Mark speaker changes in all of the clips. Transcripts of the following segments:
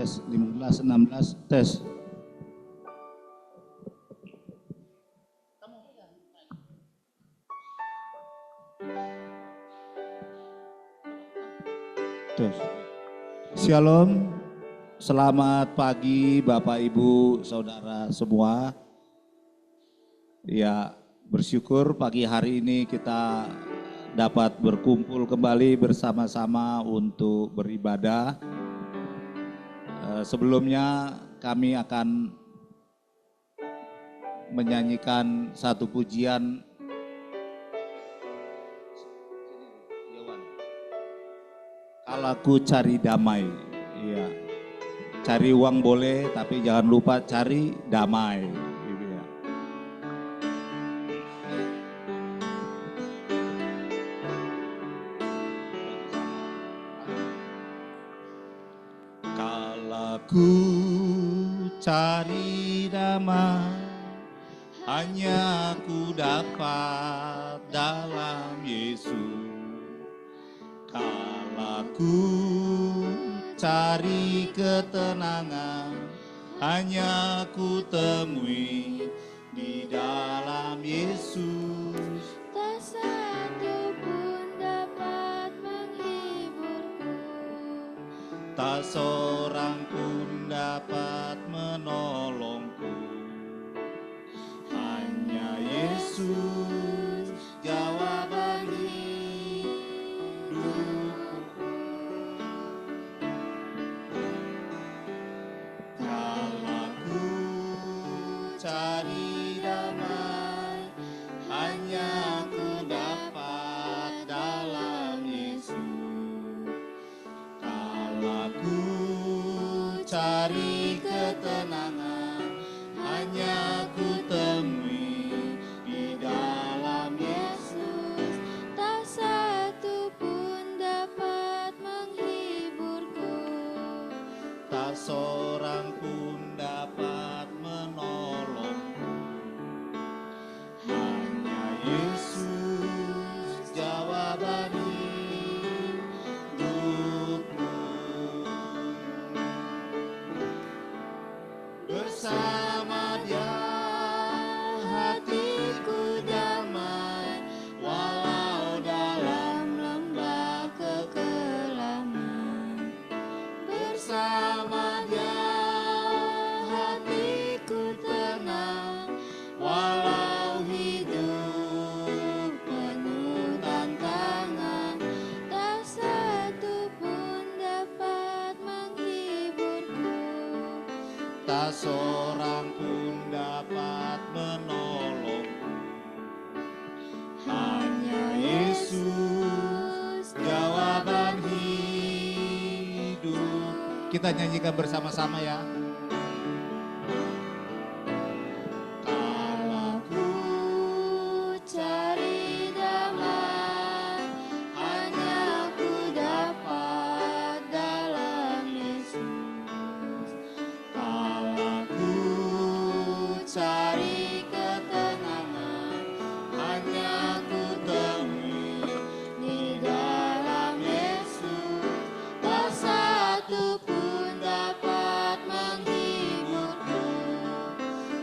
Speaker 1: tes 15 16 tes. Tes. Shalom. Selamat pagi Bapak Ibu Saudara semua. Ya, bersyukur pagi hari ini kita dapat berkumpul kembali bersama-sama untuk beribadah. Sebelumnya kami akan menyanyikan satu pujian. Kalau aku cari damai, iya. Cari uang boleh, tapi jangan lupa cari damai. Gitu ya. Kalau ku cari damai, hanya ku dapat dalam Yesus. Kalau ku cari ketenangan, hanya ku temui di dalam Yesus.
Speaker 2: Tak satu pun dapat menghiburku,
Speaker 1: Tak seorang pun dapat menolongku. Hanya Yesus jawaban hidupku. Kalau ku cari damai, hanya ku dapat dalam Yesus. Kalau ku cari ketenangan, hanya ku temui di dalam Yesus.
Speaker 2: tak satu pun dapat menghiburku,
Speaker 1: Tak seorang pun dapat menolongku. Hanya Yesus jawaban hidupku. Bersama Dia hatiku damai, walau dalam lembah kekelaman. Bersama Dia hatiku tenang, walau hidup penuh tantangan.
Speaker 2: tak satu pun dapat menghiburku,
Speaker 1: Tak seorang pun dapat menolongku. Hanya Yesus jawaban hidup. Kita nyanyikan bersama-sama ya. Kalau ku
Speaker 2: cari damai, hanya ku dapat dalam Yesus.
Speaker 1: Kalau ku cari ketenangan, hanya ku temui di dalam Yesus. Tak satu pun dapat menghiburku,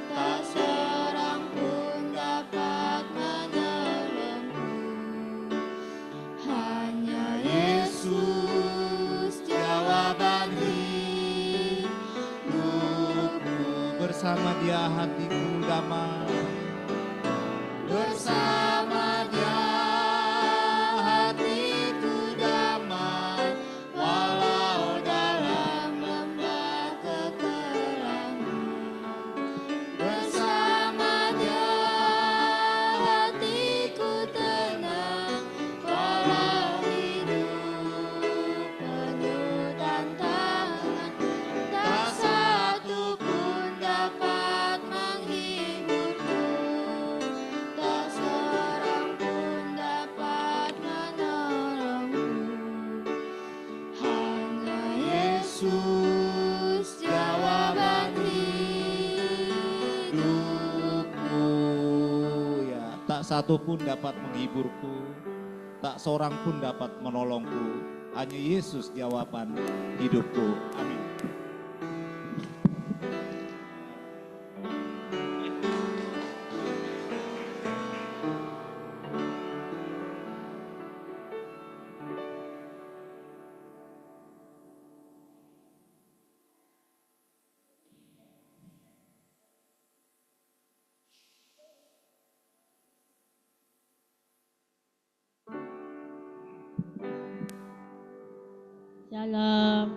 Speaker 1: tak seorang pun dapat menolongku. Hanya Yesus jawaban hidupku. Bersama Dia hatiku damai. Bersama Dia hatiku damai, walau dalam lembah kekelaman. Bersama Dia hatiku tenang, walau hidup penuh tantangan. Tak satu pun dapat menghibur. satu pun dapat menghiburku, tak seorang pun dapat menolongku. Hanya Yesus jawaban hidupku. Amin.
Speaker 3: Shalom.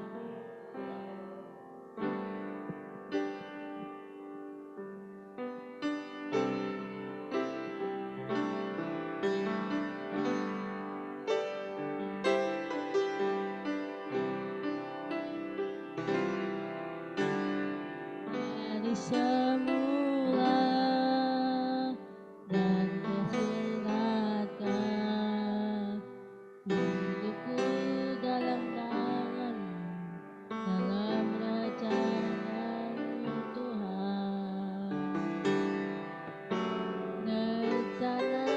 Speaker 3: Dari semula dan kesilatan hidupku dalam tangan-Mu, dalam rencana-Mu Tuhan. Rencana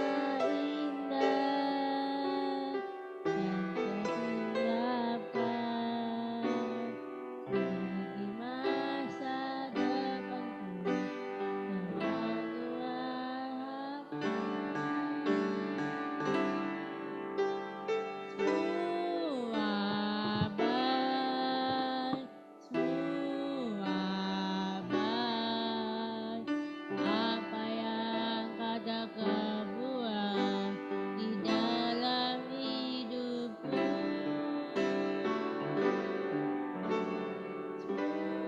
Speaker 3: indah yang Kau siapkan bagi masa depanku yang aku harapkan. Semua baik, apa yang Kau kebuat di dalam hidupku. Semua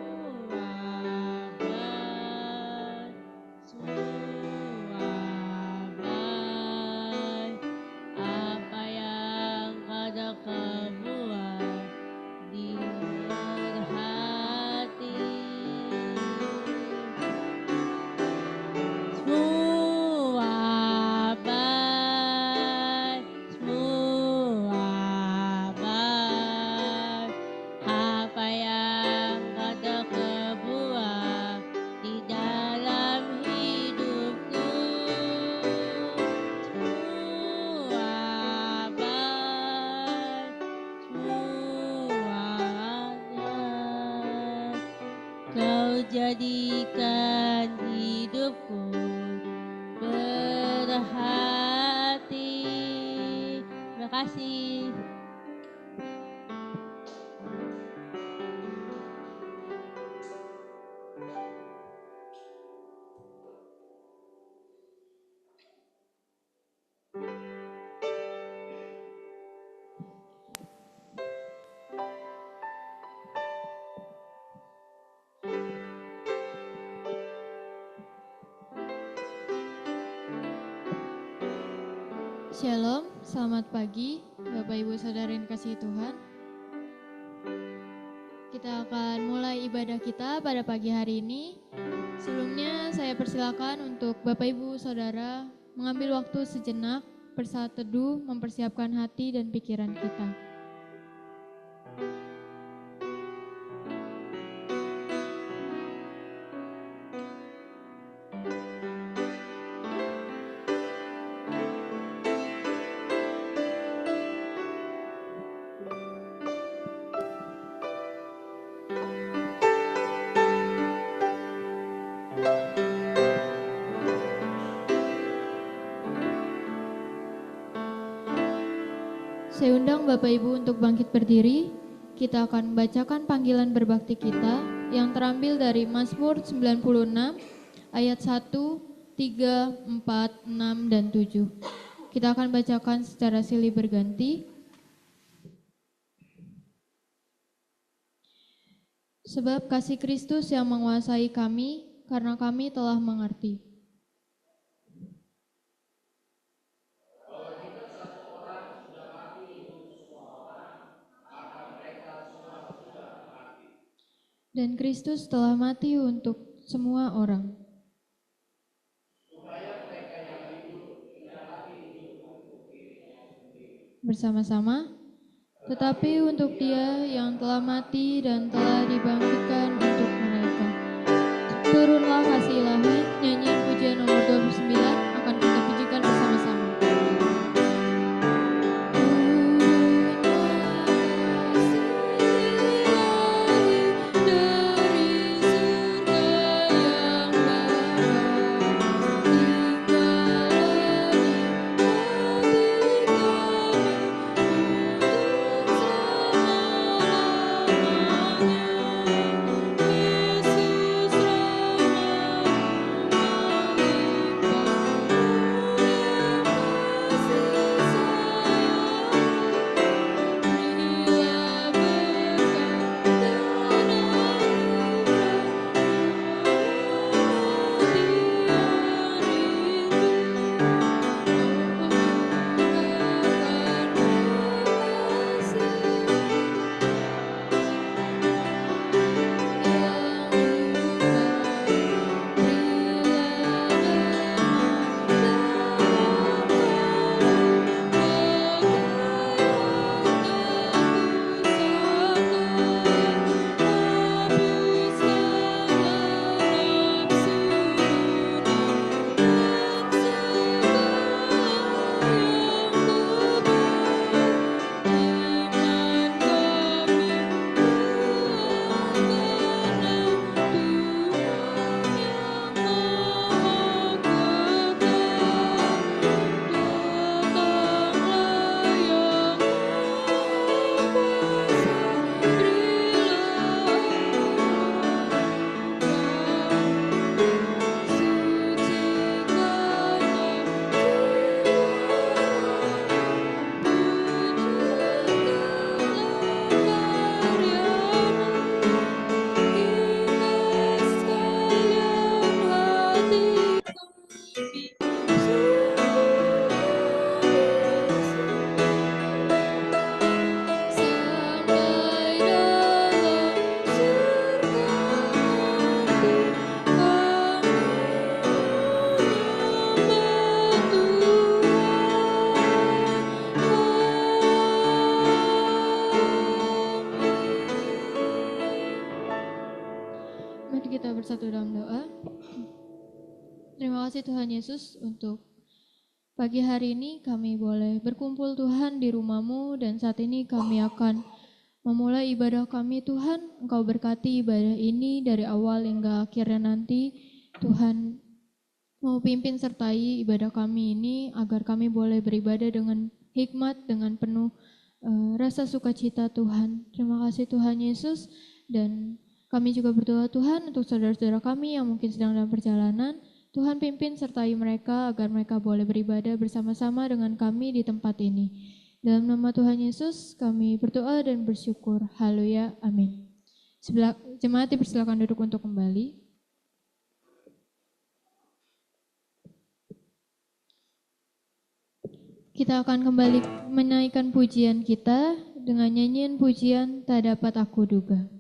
Speaker 3: baik, apa yang Kau kebuat di hati. Semua baik, apa yang Kau kebuat di dalam hidupku. Semua baik, semuanya Kau jadikan hidupku berhati. Terima kasih.
Speaker 2: Shalom, selamat pagi Bapak Ibu Saudara yang kasih Tuhan. Kita akan mulai ibadah kita pada pagi hari ini. Sebelumnya saya persilakan untuk Bapak Ibu Saudara mengambil waktu sejenak bersaat teduh mempersiapkan hati dan pikiran kita. Saya undang Bapak Ibu untuk bangkit berdiri. Kita akan membacakan panggilan berbakti kita yang terambil dari Mazmur 96 ayat 1, 3, 4, 6, dan 7. Kita akan bacakan secara silih berganti. Sebab kasih Kristus yang menguasai kami, karena kami telah mengerti. Dan Kristus telah mati untuk semua orang. Bersama-sama, tetapi untuk Dia yang telah mati dan telah dibangkitkan untuk mereka. Turunlah kasih ilahi, nyanyian pujian nomor 29 akan kita pujikan bersama-sama. Yesus bersatu dalam doa. Terima kasih Tuhan Yesus untuk pagi hari ini kami boleh berkumpul Tuhan di rumah-Mu, dan saat ini kami akan memulai ibadah kami Tuhan. Engkau berkati ibadah ini dari awal hingga akhirnya nanti. Tuhan mau pimpin sertai ibadah kami ini agar kami boleh beribadah dengan hikmat, dengan penuh rasa sukacita Tuhan. Terima kasih Tuhan Yesus, dan kami juga berdoa Tuhan untuk saudara-saudara kami yang mungkin sedang dalam perjalanan. Tuhan pimpin sertai mereka agar mereka boleh beribadah bersama-sama dengan kami di tempat ini. Dalam nama Tuhan Yesus kami berdoa dan bersyukur. Haleluya, amin. Jemaat dipersilakan duduk untuk kembali. Kita akan kembali menaikkan pujian kita dengan nyanyian pujian Tak Dapat Aku Duga.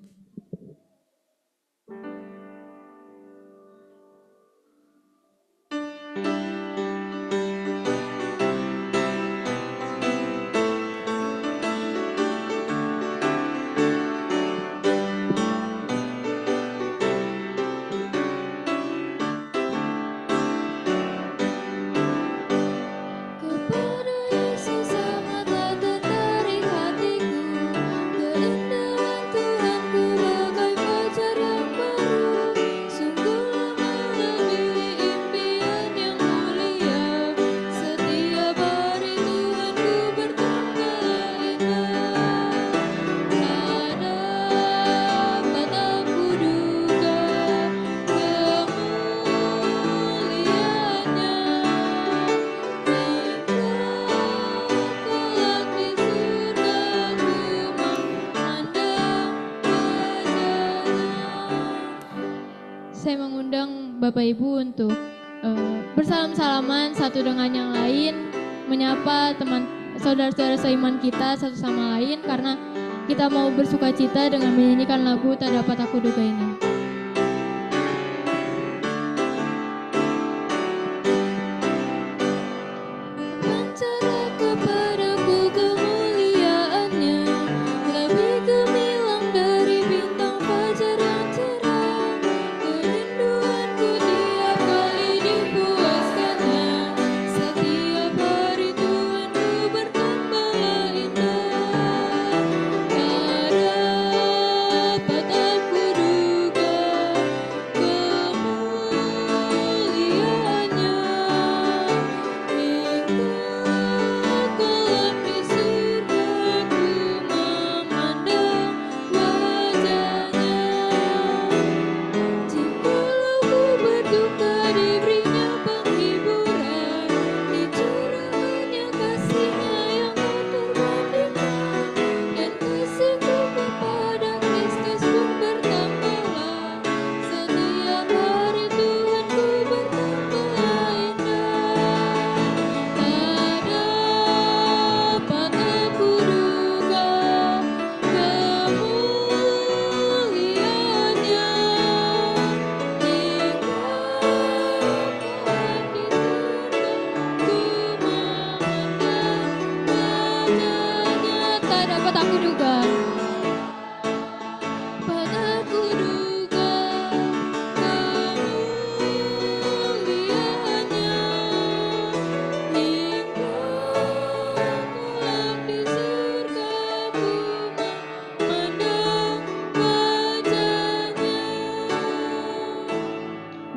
Speaker 2: Saya mengundang Bapak Ibu untuk bersalam-salaman satu dengan yang lain, menyapa teman saudara-saudara seiman kita satu sama lain, karena kita mau bersukacita dengan menyanyikan lagu Tak Dapat Aku Duga ini.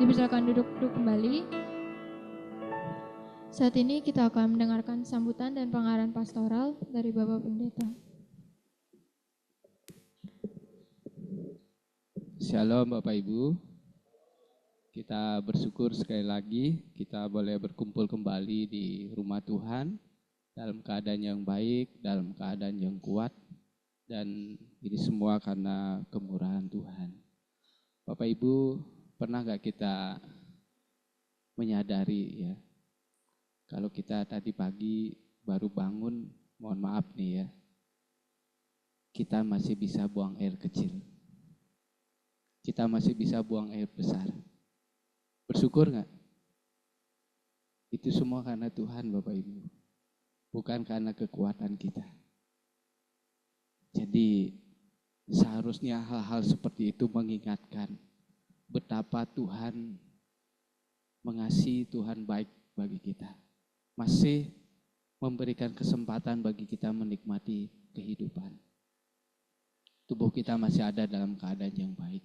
Speaker 2: Dipersilakan duduk kembali. Saat ini kita akan mendengarkan sambutan dan pengarahan pastoral dari Bapak Pendeta.
Speaker 4: Shalom Bapak Ibu. Kita bersyukur sekali lagi kita boleh berkumpul kembali di rumah Tuhan dalam keadaan yang baik, dalam keadaan yang kuat, dan ini semua karena kemurahan Tuhan. Bapak Ibu, pernah gak kita menyadari ya, kalau kita tadi pagi baru bangun, mohon maaf nih ya, kita masih bisa buang air kecil. Kita masih bisa buang air besar. Bersyukur gak? Itu semua karena Tuhan Bapak Ibu, bukan karena kekuatan kita. Jadi seharusnya hal-hal seperti itu mengingatkan betapa Tuhan mengasihi, Tuhan baik bagi kita. Masih memberikan kesempatan bagi kita menikmati kehidupan. Tubuh kita masih ada dalam keadaan yang baik.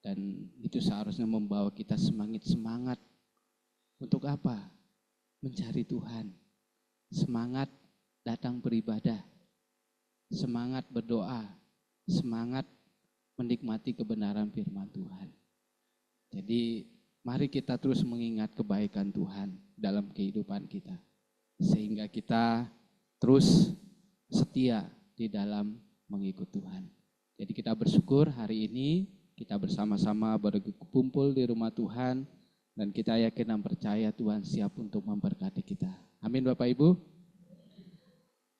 Speaker 4: Dan itu seharusnya membawa kita semangat untuk apa? Mencari Tuhan. Semangat datang beribadah. Semangat berdoa. Semangat menikmati kebenaran firman Tuhan. Jadi mari kita terus mengingat kebaikan Tuhan dalam kehidupan kita. Sehingga kita terus setia di dalam mengikut Tuhan. Jadi kita bersyukur hari ini kita bersama-sama berkumpul di rumah Tuhan. Dan kita yakin dan percaya Tuhan siap untuk memberkati kita. Amin Bapak Ibu.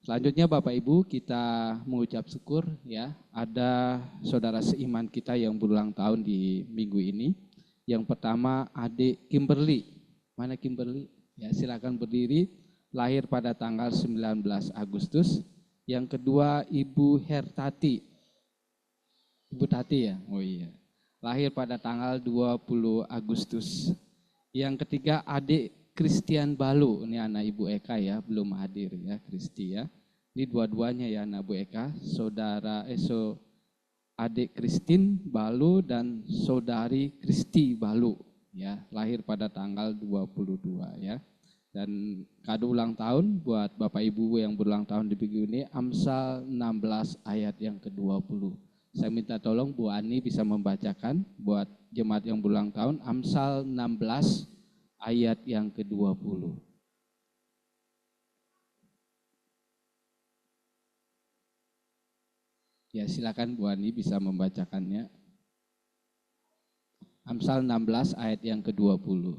Speaker 4: Selanjutnya Bapak Ibu kita mengucap syukur ya. Ada saudara seiman kita yang berulang tahun di minggu ini. Yang pertama adik Kimberly. Mana Kimberly? Ya silakan berdiri. Lahir pada tanggal 19 Agustus. Yang kedua Ibu Hertati. Ibu Tati ya? Oh iya. Lahir pada tanggal 20 Agustus. Yang ketiga adik Christian Balu. Ini anak Ibu Eka ya, belum hadir ya Kristi ya. Ini dua-duanya ya anak Bu Eka. Adik Christine Balu dan saudari Kristi Balu ya, lahir pada tanggal 22 ya. Dan kado ulang tahun buat Bapak Ibu yang berulang tahun di minggu ini Amsal 16 ayat yang ke-20. Saya minta tolong Bu Ani bisa membacakan buat jemaat yang berulang tahun Amsal 16 ayat yang ke-20. Ya silakan Bu Ani bisa membacakannya. Amsal 16 ayat yang ke-20.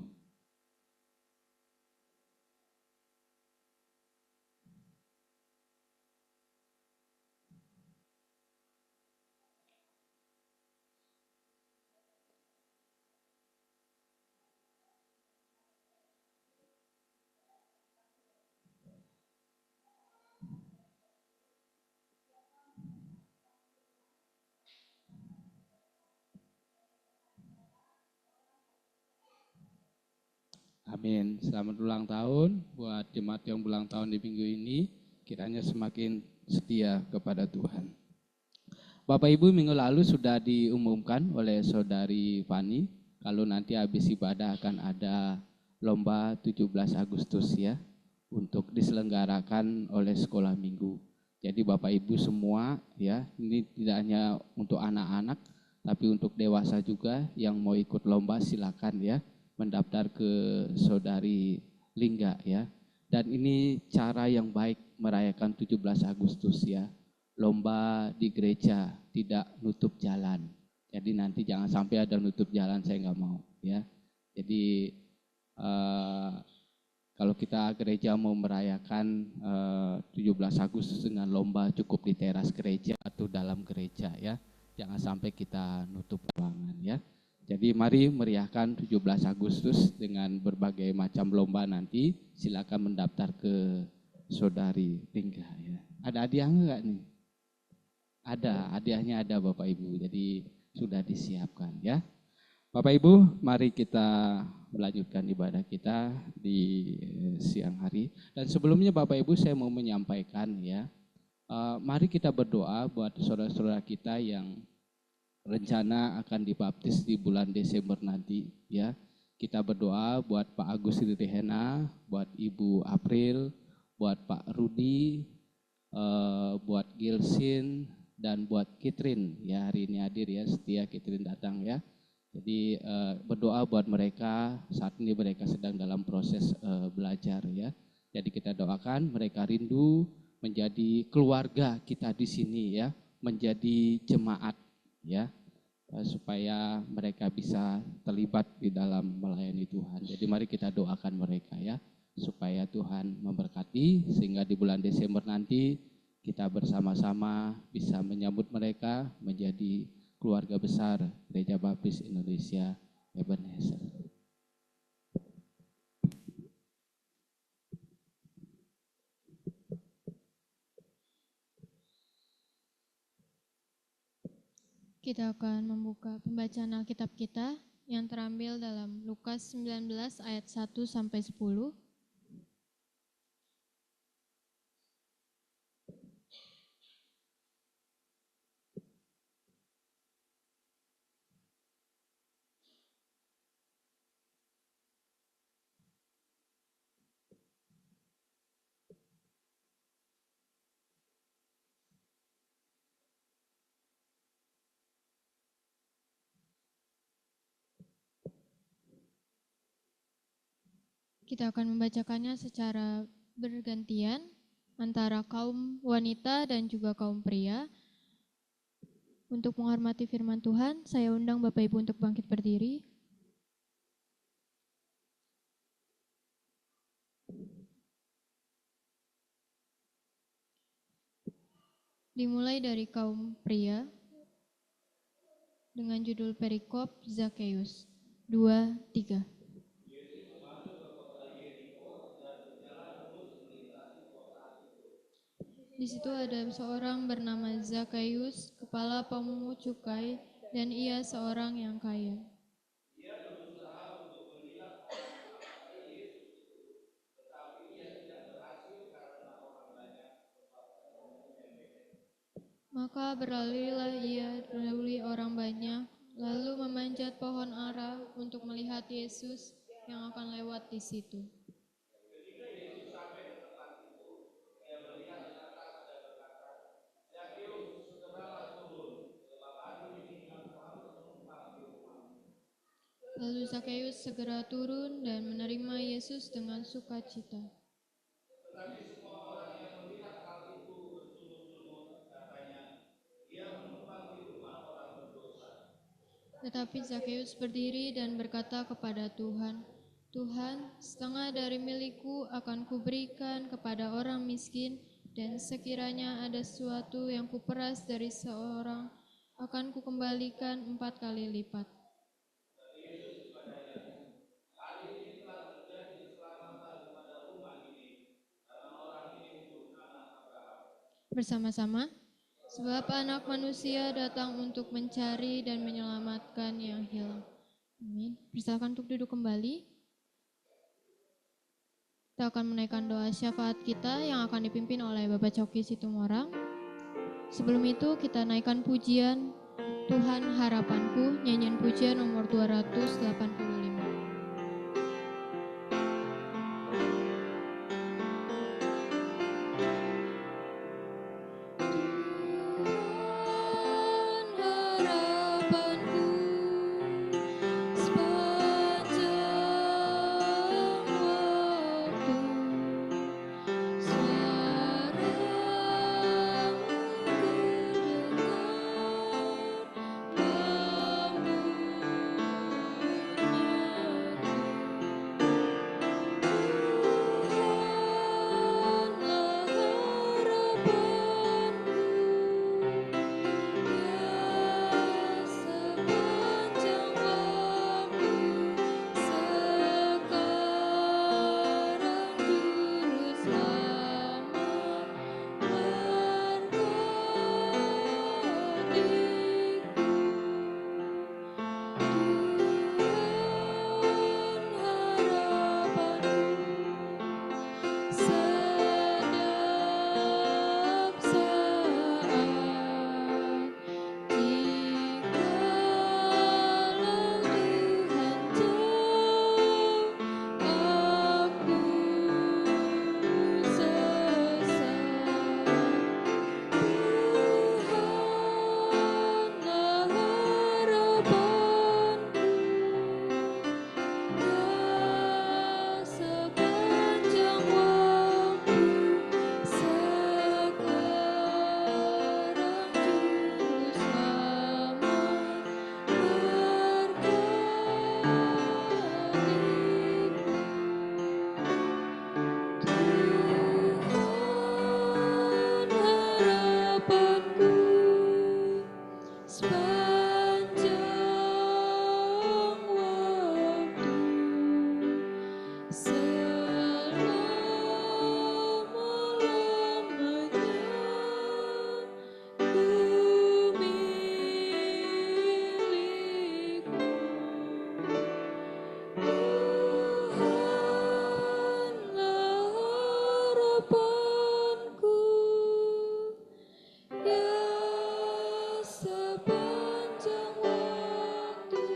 Speaker 4: Amin. Selamat ulang tahun buat jemaat yang ulang tahun di minggu ini. Kiranya semakin setia kepada Tuhan. Bapak Ibu minggu lalu sudah diumumkan oleh saudari Fani. Kalau nanti habis ibadah akan ada lomba 17 Agustus ya. Untuk diselenggarakan oleh sekolah minggu. Jadi Bapak Ibu semua ya. Ini tidak hanya untuk anak-anak. Tapi untuk dewasa juga yang mau ikut lomba silakan ya. Mendaftar ke saudari Lingga ya. Dan ini cara yang baik merayakan 17 Agustus ya. Lomba di gereja, tidak nutup jalan. Jadi nanti jangan sampai ada nutup jalan, saya nggak mau ya. Jadi kalau kita gereja mau merayakan 17 Agustus dengan lomba cukup di teras gereja atau dalam gereja ya. Jangan sampai kita nutup ruangan ya. Jadi mari meriahkan 17 Agustus dengan berbagai macam lomba nanti. Silakan mendaftar ke saudari Lingga ya. Ada hadiah enggak nih? Ada, hadiahnya ada Bapak Ibu. Jadi sudah disiapkan ya. Bapak Ibu, mari kita melanjutkan ibadah kita di siang hari. Dan sebelumnya Bapak Ibu saya mau menyampaikan ya. Mari kita berdoa buat saudara-saudara kita yang rencana akan dibaptis di bulan Desember nanti ya. Kita berdoa buat Pak Agus Ririhena, buat Ibu April, buat Pak Rudi, buat Gilsin dan buat Kitrin ya, hari ini hadir ya, setia Kitrin datang ya. Jadi berdoa buat mereka, saat ini mereka sedang dalam proses belajar ya. Jadi kita doakan mereka rindu menjadi keluarga kita di sini ya, menjadi jemaat ya, supaya mereka bisa terlibat di dalam melayani Tuhan. Jadi mari kita doakan mereka ya, supaya Tuhan memberkati sehingga di bulan Desember nanti kita bersama-sama bisa menyambut mereka menjadi keluarga besar Gereja Baptis Indonesia Ebenezer.
Speaker 2: Kita akan membuka pembacaan Alkitab kita yang terambil dalam Lukas 19 ayat 1 sampai 10. Kita akan membacakannya secara bergantian antara kaum wanita dan juga kaum pria. Untuk menghormati firman Tuhan, saya undang Bapak Ibu untuk bangkit berdiri. Dimulai dari kaum pria dengan judul perikop Zakeus 2:3. Di situ ada seorang bernama Zakeus, kepala pemungut cukai, dan ia seorang yang kaya. Maka berlarilah ia mendahului orang banyak, lalu memanjat pohon ara untuk melihat Yesus yang akan lewat di situ. Lalu Zakeus segera turun dan menerima Yesus dengan sukacita. Tetapi Zakeus berdiri dan berkata kepada Tuhan, "Tuhan, setengah dari milikku akan kuberikan kepada orang miskin, dan sekiranya ada sesuatu yang kuperas dari seorang, akan kukembalikan 4 kali lipat." Bersama-sama, sebab anak manusia datang untuk mencari dan menyelamatkan yang hilang. Amin. Persilakan untuk duduk kembali. Kita akan menaikkan doa syafaat kita yang akan dipimpin oleh Bapak Coki Situmorang. Sebelum itu kita naikkan pujian Tuhan Harapanku, nyanyian pujian nomor 285. Suaramu ku dengar, Tuhanlah harapanku, ya sepanjang waktu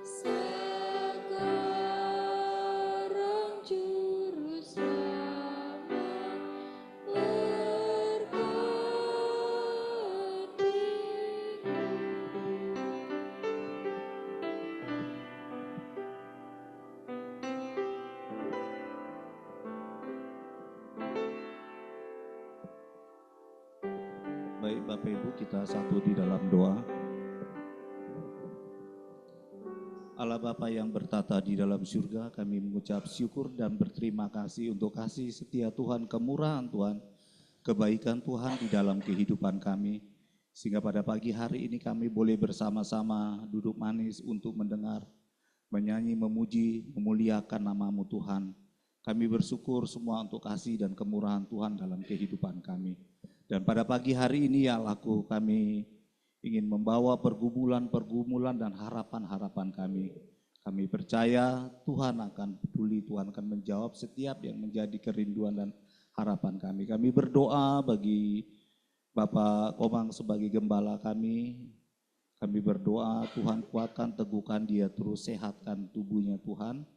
Speaker 2: sekarang juru selamat
Speaker 1: Baik Bapak Ibu, kita satu di dalam doa. Allah Bapa yang bertata di dalam surga, kami mengucap syukur dan berterima kasih untuk kasih setia Tuhan, kemurahan Tuhan, kebaikan Tuhan di dalam kehidupan kami. Sehingga pada pagi hari ini kami boleh bersama-sama duduk manis untuk mendengar, menyanyi, memuji, memuliakan nama-Mu Tuhan. Kami bersyukur semua untuk kasih dan kemurahan Tuhan dalam kehidupan kami. Dan pada pagi hari ini ya Allahku, kami ingin membawa pergumulan-pergumulan dan harapan-harapan kami. Kami percaya Tuhan akan peduli, Tuhan akan menjawab setiap yang menjadi kerinduan dan harapan kami. Kami berdoa bagi Bapak Komang sebagai gembala kami. Kami berdoa Tuhan kuatkan, teguhkan dia, terus sehatkan tubuhnya Tuhan.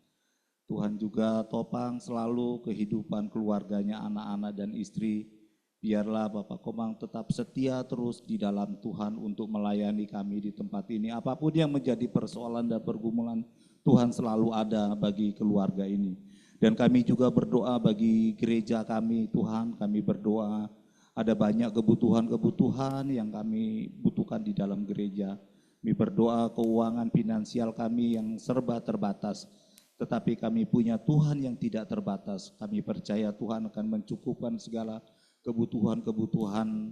Speaker 1: Tuhan juga topang selalu kehidupan keluarganya, anak-anak dan istri. Biarlah Bapak Komang tetap setia terus di dalam Tuhan untuk melayani kami di tempat ini. Apapun yang menjadi persoalan dan pergumulan, Tuhan selalu ada bagi keluarga ini. Dan kami juga berdoa bagi gereja kami, Tuhan. Kami berdoa ada banyak kebutuhan-kebutuhan yang kami butuhkan di dalam gereja. Kami berdoa keuangan finansial kami yang serba terbatas. Tetapi kami punya Tuhan yang tidak terbatas. Kami percaya Tuhan akan mencukupkan segala kebutuhan-kebutuhan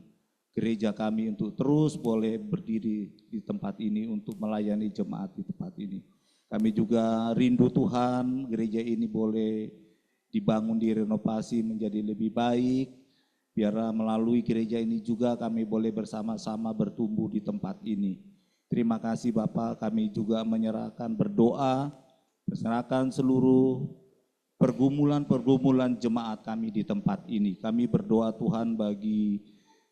Speaker 1: gereja kami untuk terus boleh berdiri di tempat ini untuk melayani jemaat di tempat ini. Kami juga rindu Tuhan, gereja ini boleh dibangun, direnovasi menjadi lebih baik. Biar melalui gereja ini juga kami boleh bersama-sama bertumbuh di tempat ini. Terima kasih Bapak, kami juga menyerahkan berdoa, menyerahkan seluruh pergumulan-pergumulan jemaat kami di tempat ini. Kami berdoa Tuhan bagi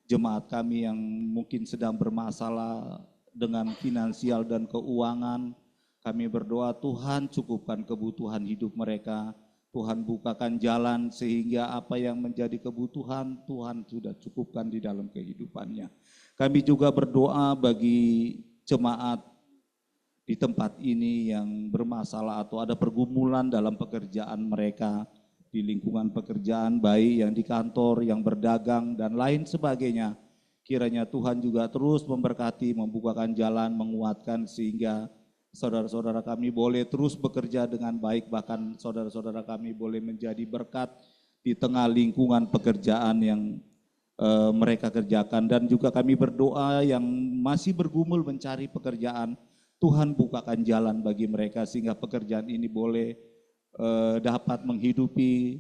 Speaker 1: jemaat kami yang mungkin sedang bermasalah dengan finansial dan keuangan. Kami berdoa Tuhan cukupkan kebutuhan hidup mereka. Tuhan bukakan jalan sehingga apa yang menjadi kebutuhan Tuhan sudah cukupkan di dalam kehidupannya. Kami juga berdoa bagi jemaat di tempat ini yang bermasalah atau ada pergumulan dalam pekerjaan mereka, di lingkungan pekerjaan baik yang di kantor, yang berdagang dan lain sebagainya. Kiranya Tuhan juga terus memberkati, membukakan jalan, menguatkan sehingga saudara-saudara kami boleh terus bekerja dengan baik, bahkan saudara-saudara kami boleh menjadi berkat di tengah lingkungan pekerjaan yang mereka kerjakan. Dan juga kami berdoa yang masih bergumul mencari pekerjaan, Tuhan bukakan jalan bagi mereka sehingga pekerjaan ini boleh dapat menghidupi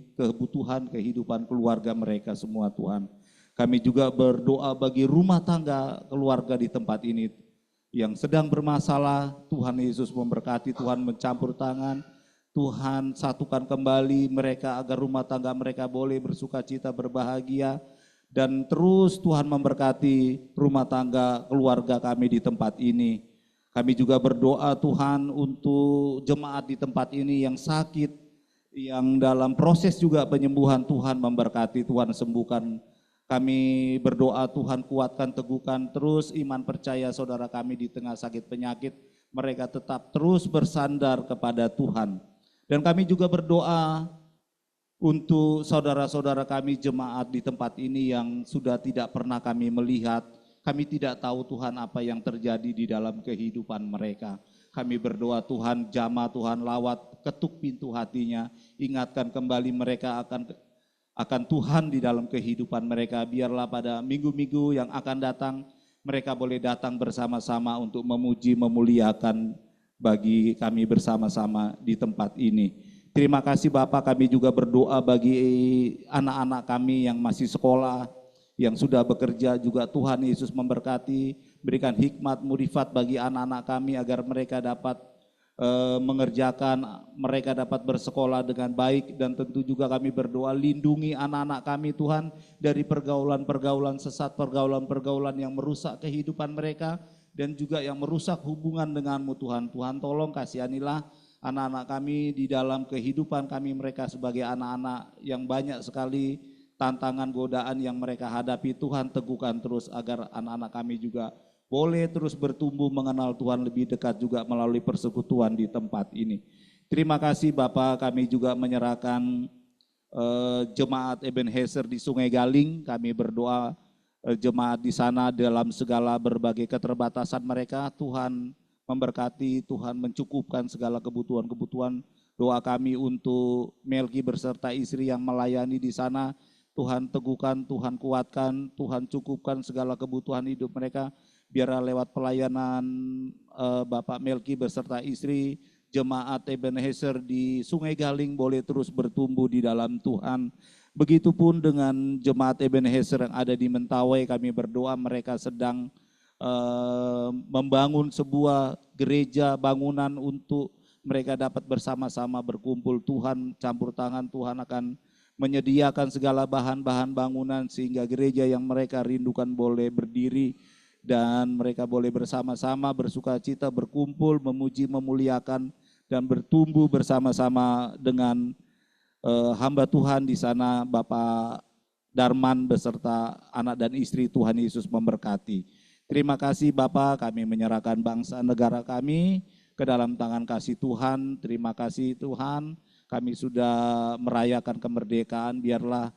Speaker 1: kehidupan keluarga mereka semua Tuhan. Kami juga berdoa bagi rumah tangga keluarga di tempat ini yang sedang bermasalah. Tuhan Yesus memberkati, Tuhan mencampur tangan, Tuhan satukan kembali mereka agar rumah tangga mereka boleh bersukacita, berbahagia, dan terus Tuhan memberkati rumah tangga keluarga kami di tempat ini. Kami juga berdoa Tuhan untuk jemaat di tempat ini yang sakit, yang dalam proses juga penyembuhan, Tuhan memberkati, Tuhan sembuhkan. Kami berdoa Tuhan kuatkan, teguhkan terus iman percaya saudara kami di tengah sakit penyakit, mereka tetap terus bersandar kepada Tuhan. Dan kami juga berdoa untuk saudara-saudara kami jemaat di tempat ini yang sudah tidak pernah kami melihat, kami tidak tahu Tuhan apa yang terjadi di dalam kehidupan mereka. Kami berdoa Tuhan jamah, Tuhan lawat, ketuk pintu hatinya, ingatkan kembali mereka akan Tuhan di dalam kehidupan mereka. Biarlah pada minggu-minggu yang akan datang, mereka boleh datang bersama-sama untuk memuji, memuliakan bagi kami bersama-sama di tempat ini. Terima kasih Bapak, kami juga berdoa bagi anak-anak kami yang masih sekolah, yang sudah bekerja juga Tuhan Yesus memberkati, berikan hikmat, murifat bagi anak-anak kami agar mereka dapat mengerjakan, mereka dapat bersekolah dengan baik, dan tentu juga kami berdoa lindungi anak-anak kami Tuhan dari pergaulan-pergaulan sesat, pergaulan-pergaulan yang merusak kehidupan mereka dan juga yang merusak hubungan denganmu Tuhan. Tuhan tolong kasihanilah anak-anak kami di dalam kehidupan kami, mereka sebagai anak-anak yang banyak sekali tantangan godaan yang mereka hadapi. Tuhan teguhkan terus agar anak-anak kami juga boleh terus bertumbuh mengenal Tuhan lebih dekat juga melalui persekutuan di tempat ini. Terima kasih Bapak, kami juga menyerahkan jemaat Ebenezer di Sungai Galing. Kami berdoa jemaat di sana dalam segala berbagai keterbatasan mereka, Tuhan memberkati, Tuhan mencukupkan segala kebutuhan-kebutuhan. Doa kami untuk Melki beserta istri yang melayani di sana, Tuhan teguhkan, Tuhan kuatkan, Tuhan cukupkan segala kebutuhan hidup mereka. Biarlah lewat pelayanan Bapak Melki beserta istri, jemaat Ebenezer di Sungai Galing boleh terus bertumbuh di dalam Tuhan. Begitupun dengan jemaat Ebenezer yang ada di Mentawai, kami berdoa mereka sedang membangun sebuah gereja bangunan untuk mereka dapat bersama-sama berkumpul. Tuhan campur tangan, Tuhan akan menyediakan segala bahan-bahan bangunan sehingga gereja yang mereka rindukan boleh berdiri dan mereka boleh bersama-sama bersuka cita, berkumpul, memuji, memuliakan, dan bertumbuh bersama-sama dengan hamba Tuhan di sana, Bapak Darman beserta anak dan istri. Tuhan Yesus memberkati. Terima kasih Bapak, kami menyerahkan bangsa negara kami ke dalam tangan kasih Tuhan. Terima kasih Tuhan, kami sudah merayakan kemerdekaan, biarlah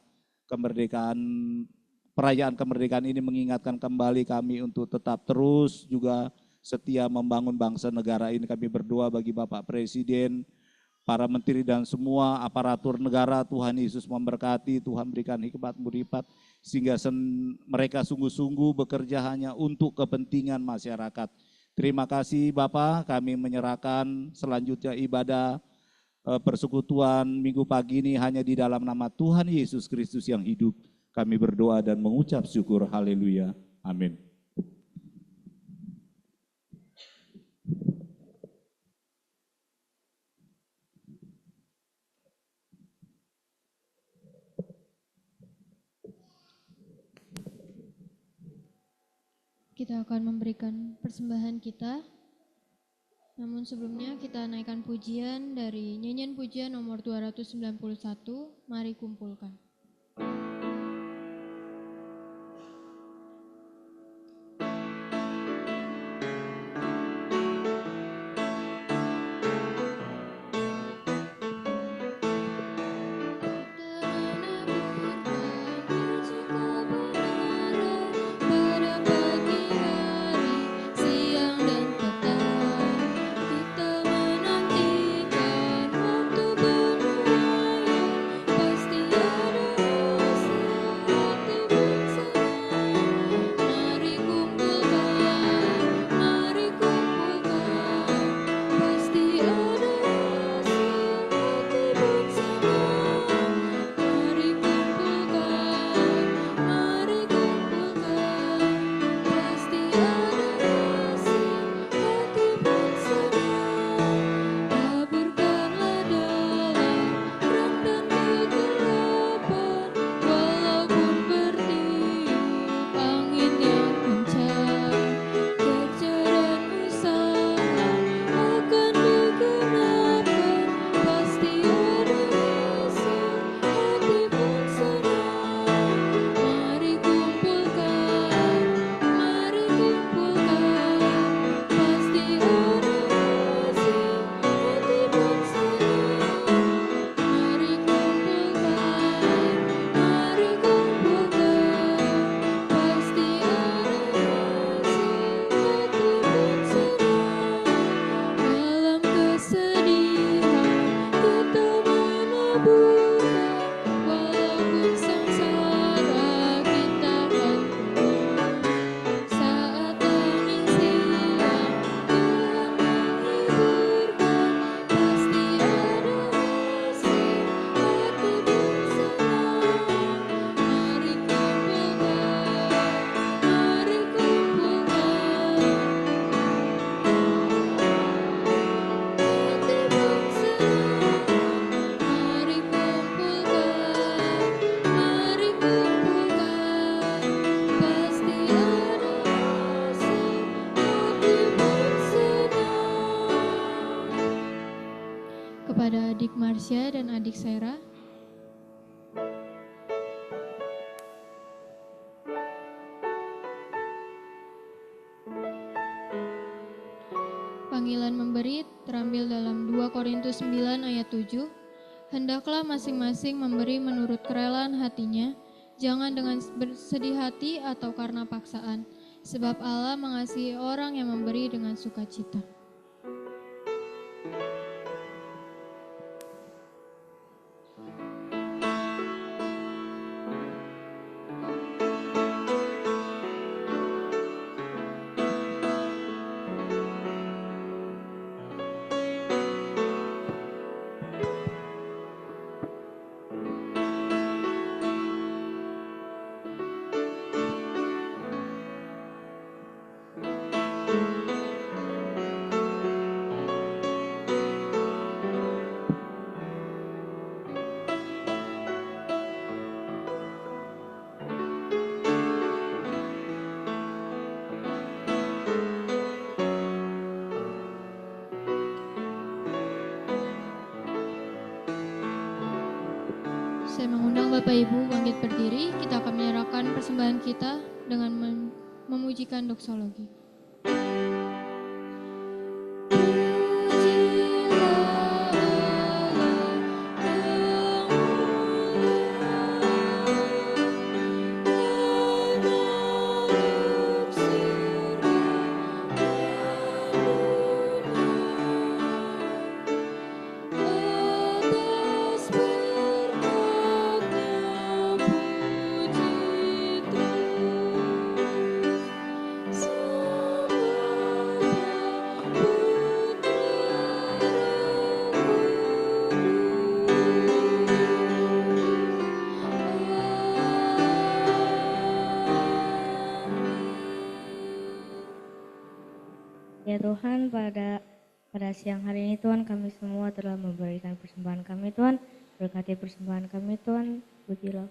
Speaker 1: perayaan kemerdekaan ini mengingatkan kembali kami untuk tetap terus juga setia membangun bangsa negara ini. Kami berdoa bagi Bapak Presiden, para menteri dan semua aparatur negara. Tuhan Yesus memberkati, Tuhan berikan hikmat muripat sehingga mereka sungguh-sungguh bekerja hanya untuk kepentingan masyarakat. Terima kasih Bapak, kami menyerahkan selanjutnya ibadah persekutuan minggu pagi ini hanya di dalam nama Tuhan Yesus Kristus yang hidup. Kami berdoa dan mengucap syukur. Haleluya. Amin.
Speaker 2: Kita akan memberikan persembahan kita. Namun sebelumnya kita naikkan pujian dari nyanyian pujian nomor 291. Mari kumpulkan.
Speaker 5: Pasti ada
Speaker 2: kepada adik Marsha dan adik Sarah. Panggilan memberi terambil dalam 2 Korintus 9 ayat 7. Hendaklah masing-masing memberi menurut kerelaan hatinya, jangan dengan bersedih hati atau karena paksaan, sebab Allah mengasihi orang yang memberi dengan sukacita. Saya mengundang Bapak Ibu bangkit berdiri, kita akan menyerahkan persembahan kita dengan memujikan doksologi.
Speaker 5: Ya Tuhan, pada siang hari ini Tuhan, kami semua telah memberikan persembahan kami Tuhan. Berkati persembahan kami Tuhan, pujilah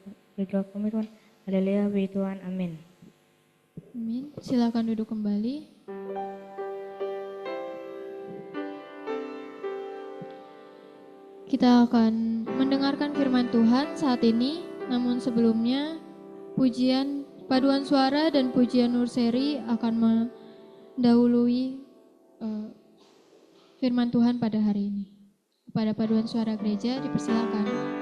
Speaker 5: kami Tuhan. Haleluya, bagi Tuhan, amin.
Speaker 2: Amin. Silakan duduk kembali. Kita akan mendengarkan firman Tuhan saat ini, namun sebelumnya pujian paduan suara dan pujian Nurseri akan mendahului firman Tuhan pada hari ini. Kepada paduan suara gereja dipersilakan.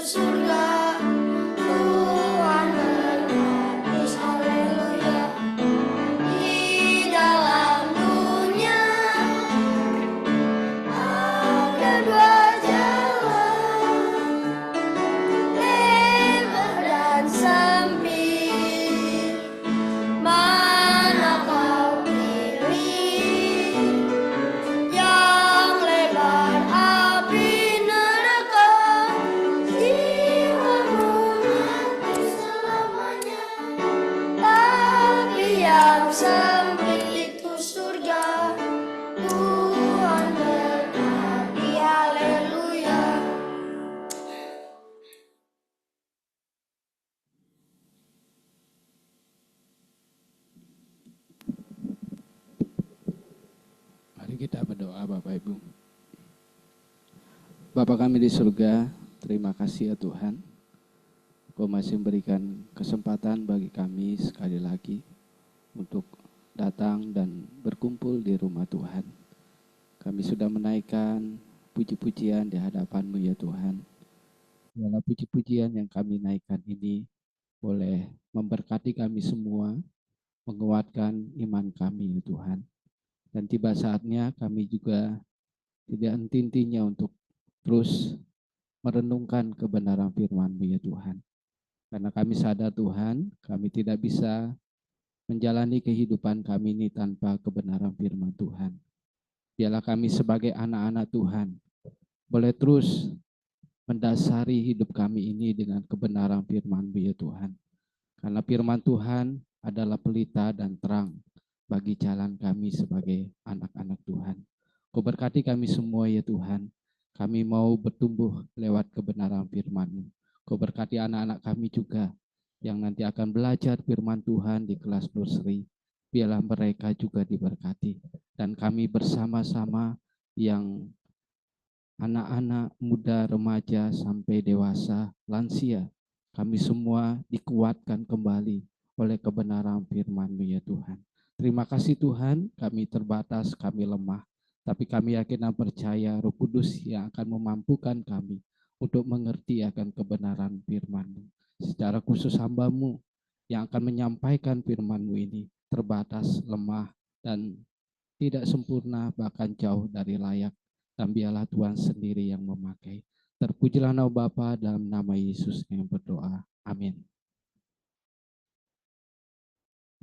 Speaker 6: surga, Tuhan berkabis, haleluya. Di dalam dunia ada dua jalan, lebar dan sempit. Mana kau pilih? Yang lebar api neraka, jiwamu mati selamanya. Tapi yang sempit itu surga, Tuhan berkati, haleluya.
Speaker 4: Mari kita berdoa Bapak Ibu. Bapa kami di surga, terima kasih ya Tuhan. Engkau masih memberikan kesempatan bagi kami sekali lagi untuk datang dan berkumpul di rumah Tuhan. Kami sudah menaikkan puji-pujian di hadapan-Mu ya Tuhan. Biarlah puji-pujian yang kami naikkan ini boleh memberkati kami semua, menguatkan iman kami ya Tuhan. Dan tiba saatnya kami juga tidak henti-hentinya untuk terus merenungkan kebenaran firman-Mu ya Tuhan. Karena kami sadar Tuhan, kami tidak bisa menjalani kehidupan kami ini tanpa kebenaran firman Tuhan. Biarlah kami sebagai anak-anak Tuhan boleh terus mendasari hidup kami ini dengan kebenaran firman-Mu ya Tuhan. Karena firman Tuhan adalah pelita dan terang bagi jalan kami sebagai anak-anak Tuhan. Kau berkati kami semua ya Tuhan. Kami mau bertumbuh lewat kebenaran firman-Mu. Kau berkati anak-anak kami juga yang nanti akan belajar firman Tuhan di kelas nursery. Biarlah mereka juga diberkati. Dan kami bersama-sama yang anak-anak, muda, remaja, sampai dewasa, lansia, kami semua dikuatkan kembali oleh kebenaran firman-Mu ya Tuhan. Terima kasih Tuhan, kami terbatas, kami lemah, tapi kami yakin dan percaya Roh Kudus yang akan memampukan kami untuk mengerti akan kebenaran firman-Mu. Secara khusus hamba-Mu yang akan menyampaikan firman-Mu ini terbatas, lemah, dan tidak sempurna, bahkan jauh dari layak. Dan biarlah Tuhan sendiri yang memakai. Terpujilah nama Bapa dalam nama Yesus yang berdoa. Amin.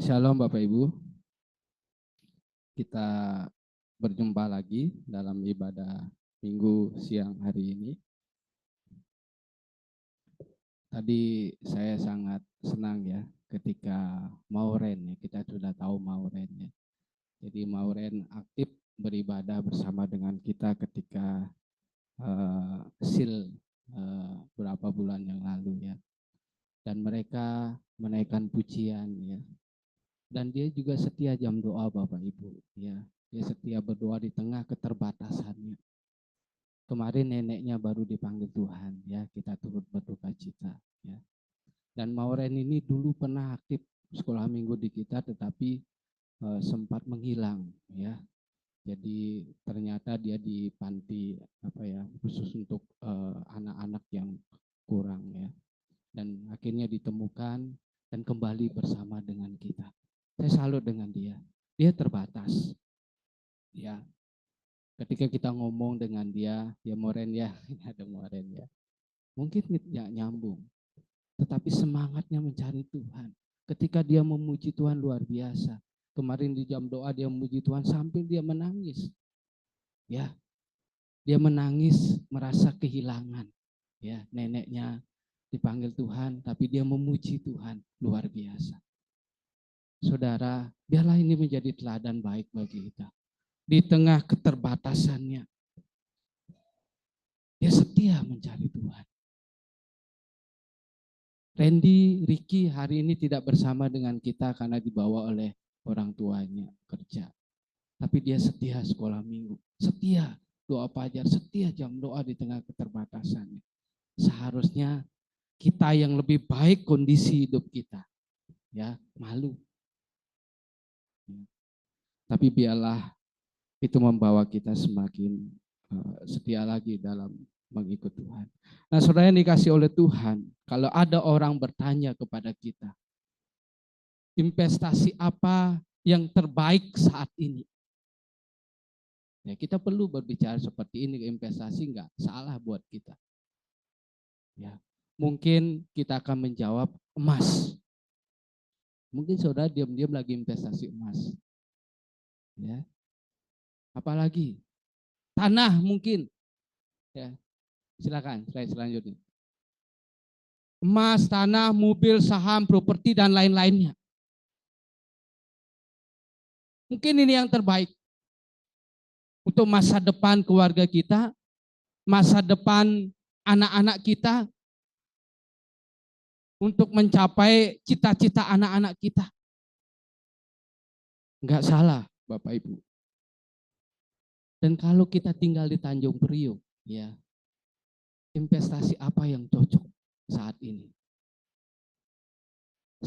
Speaker 4: Shalom Bapak Ibu. Kita berjumpa lagi dalam ibadah Minggu siang hari ini. Tadi saya sangat senang ya ketika Mauren ya, kita sudah tahu Mauren ya. Jadi Mauren aktif beribadah bersama dengan kita ketika SIL beberapa bulan yang lalu ya. Dan mereka menaikkan pujian ya. Dan dia juga setia jam doa Bapak Ibu ya. Dia setia berdoa di tengah keterbatasannya. Kemarin neneknya baru dipanggil Tuhan ya, kita turut berduka cita ya. Dan Mauren ini dulu pernah aktif sekolah minggu di kita tetapi sempat menghilang ya. Jadi ternyata dia di panti khusus untuk anak-anak yang kurang ya. Dan akhirnya ditemukan dan kembali bersama dengan kita. Saya salut dengan dia. Dia terbatas. Ya. Ketika kita ngomong dengan dia, ya Moren ya, ada Moren ya. Mungkin tidak nyambung. Tetapi semangatnya mencari Tuhan. Ketika dia memuji Tuhan luar biasa. Kemarin di jam doa dia memuji Tuhan sambil dia menangis. Ya. Dia menangis merasa kehilangan. Ya, neneknya dipanggil Tuhan tapi dia memuji Tuhan luar biasa. Saudara, biarlah ini menjadi teladan baik bagi kita. Di tengah keterbatasannya, dia setia mencari Tuhan. Randy, Ricky hari ini tidak bersama dengan kita karena dibawa oleh orang tuanya kerja. Tapi dia setia sekolah minggu, setia doa fajar, setia jam doa di tengah keterbatasannya. Seharusnya kita yang lebih baik kondisi hidup kita, ya malu. Tapi biarlah itu membawa kita semakin setia lagi dalam mengikut Tuhan. Nah, saudara yang dikasih oleh Tuhan, kalau ada orang bertanya kepada kita, investasi apa yang terbaik saat ini? Ya, kita perlu berbicara seperti ini, investasi enggak salah buat kita. Ya, mungkin kita akan menjawab emas. Mungkin saudara diam-diam lagi investasi emas. Ya. Apalagi tanah mungkin. Ya. Silakan, slide selanjutnya. Emas, tanah, mobil, saham, properti, dan lain-lainnya. Mungkin ini yang terbaik untuk masa depan keluarga kita, masa depan anak-anak kita, untuk mencapai cita-cita anak-anak kita. Enggak salah, Bapak Ibu. Dan kalau kita tinggal di Tanjung Priok, ya, investasi apa yang cocok saat ini?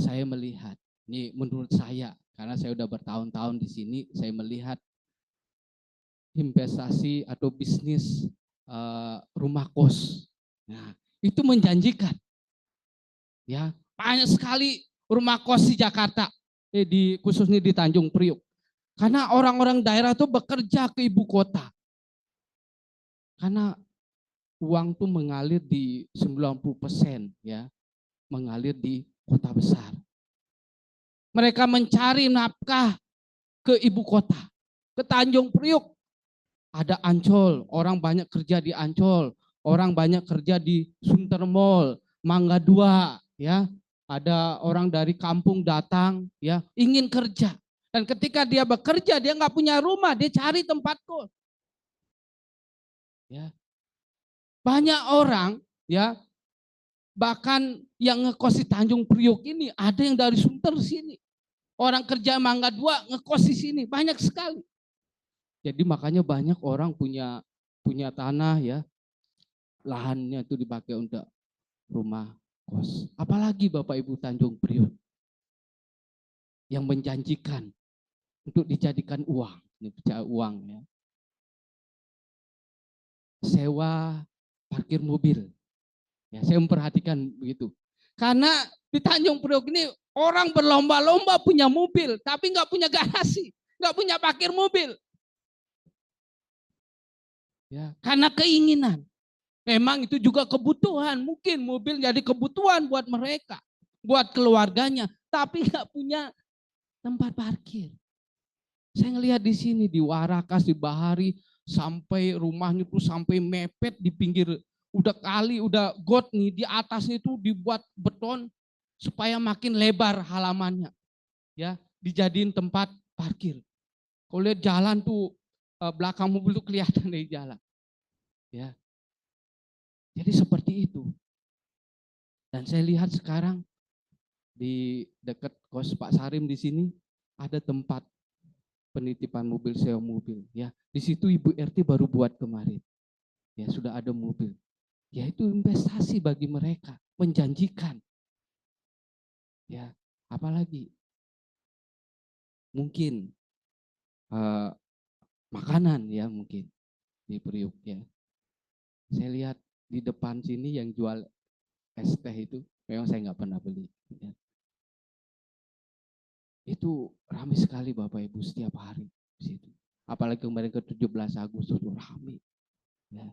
Speaker 4: Saya melihat, ini menurut saya, karena saya udah bertahun-tahun di sini, saya melihat investasi atau bisnis rumah kos. Nah, itu menjanjikan. Ya, banyak sekali rumah kos di Jakarta, khususnya di Tanjung Priok. Karena orang-orang daerah itu bekerja ke ibu kota. Karena uang tuh mengalir di 90%, ya, mengalir di kota besar. Mereka mencari nafkah ke ibu kota, ke Tanjung Priok. Ada Ancol, orang banyak kerja di Ancol, orang banyak kerja di Sunter Mall, Mangga 2, ya. Ada orang dari kampung datang, ya, ingin kerja. Dan ketika dia bekerja, dia nggak punya rumah, dia cari tempat kos. Ya. Banyak orang, ya, bahkan yang ngekos di Tanjung Priok ini ada yang dari Sunter sini. Orang kerja Mangga 2 ngekos di sini, banyak sekali. Jadi makanya banyak orang punya tanah, ya, lahannya itu dipakai untuk rumah kos. Apalagi Bapak Ibu Tanjung Priok yang menjanjikan untuk dijadikan uang, ini bicara uang, ya. Sewa parkir mobil. Ya, saya memperhatikan begitu. Karena di Tanjung Priok ini orang berlomba-lomba punya mobil, tapi nggak punya garasi, nggak punya parkir mobil. Ya, karena keinginan. Memang itu juga kebutuhan, mungkin mobil jadi kebutuhan buat mereka, buat keluarganya, tapi nggak punya tempat parkir. Saya ngelihat di sini di Warakas, di Bahari, sampai rumahnya tuh sampai mepet di pinggir, udah kali, udah got nih, di atasnya itu dibuat beton supaya makin lebar halamannya, ya, dijadiin tempat parkir. Kalau lihat jalan tuh belakang mobil tuh kelihatan dari jalan, ya. Jadi seperti itu. Dan saya lihat sekarang di dekat kos Pak Sarim di sini ada tempat penitipan mobil, sewa mobil, ya. Di situ Ibu RT baru buat kemarin. Ya, sudah ada mobil. Ya, itu investasi bagi mereka, menjanjikan. Ya, apalagi mungkin makanan, ya, mungkin di Priuk, ya. Saya lihat di depan sini yang jual es teh itu, memang saya nggak pernah beli, ya. Itu ramai sekali Bapak Ibu setiap hari di situ. Apalagi kemarin ke 17 Agustus itu ramai, ya,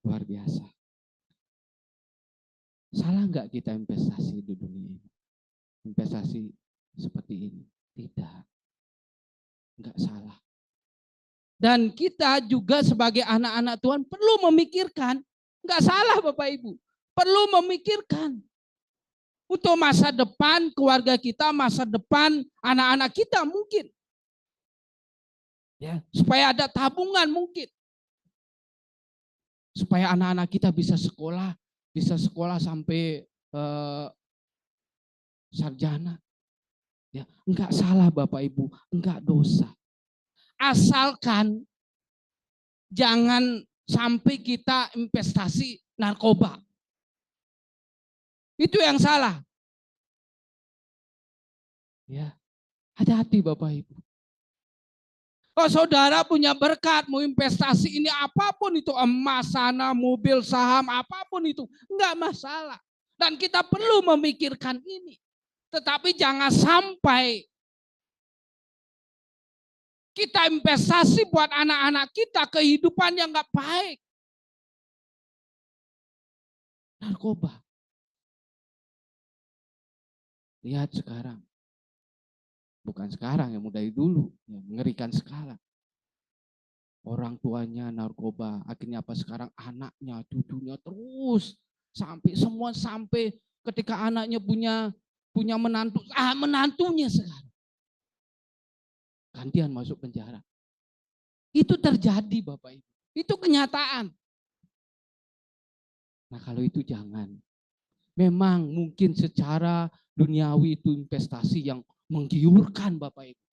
Speaker 4: luar biasa. Salah nggak kita investasi di dunia ini? Investasi seperti ini? Tidak, nggak salah. Dan kita juga sebagai anak-anak Tuhan perlu memikirkan, nggak salah Bapak Ibu, perlu memikirkan untuk masa depan keluarga kita, masa depan anak-anak kita mungkin. Ya, supaya ada tabungan mungkin. Supaya anak-anak kita bisa sekolah sampai sarjana. Ya, enggak salah Bapak Ibu, enggak dosa. Asalkan jangan sampai kita investasi narkoba. Itu yang salah. Ya, hati-hati Bapak Ibu. Oh, saudara punya berkat, mau investasi ini apapun itu, emas, sana, mobil, saham, apapun itu, enggak masalah. Dan kita perlu memikirkan ini. Tetapi jangan sampai kita investasi buat anak-anak kita kehidupan yang enggak baik. Narkoba. Lihat sekarang. Bukan sekarang, yang dari dulu. Yang mengerikan sekarang. Orang tuanya narkoba, akhirnya apa sekarang anaknya, cucunya terus sampai ketika anaknya punya menantu, menantunya sekarang gantian masuk penjara. Itu terjadi Bapak Ibu, itu kenyataan. Nah kalau itu jangan. Memang mungkin secara duniawi itu investasi yang menggiurkan Bapak Ibu.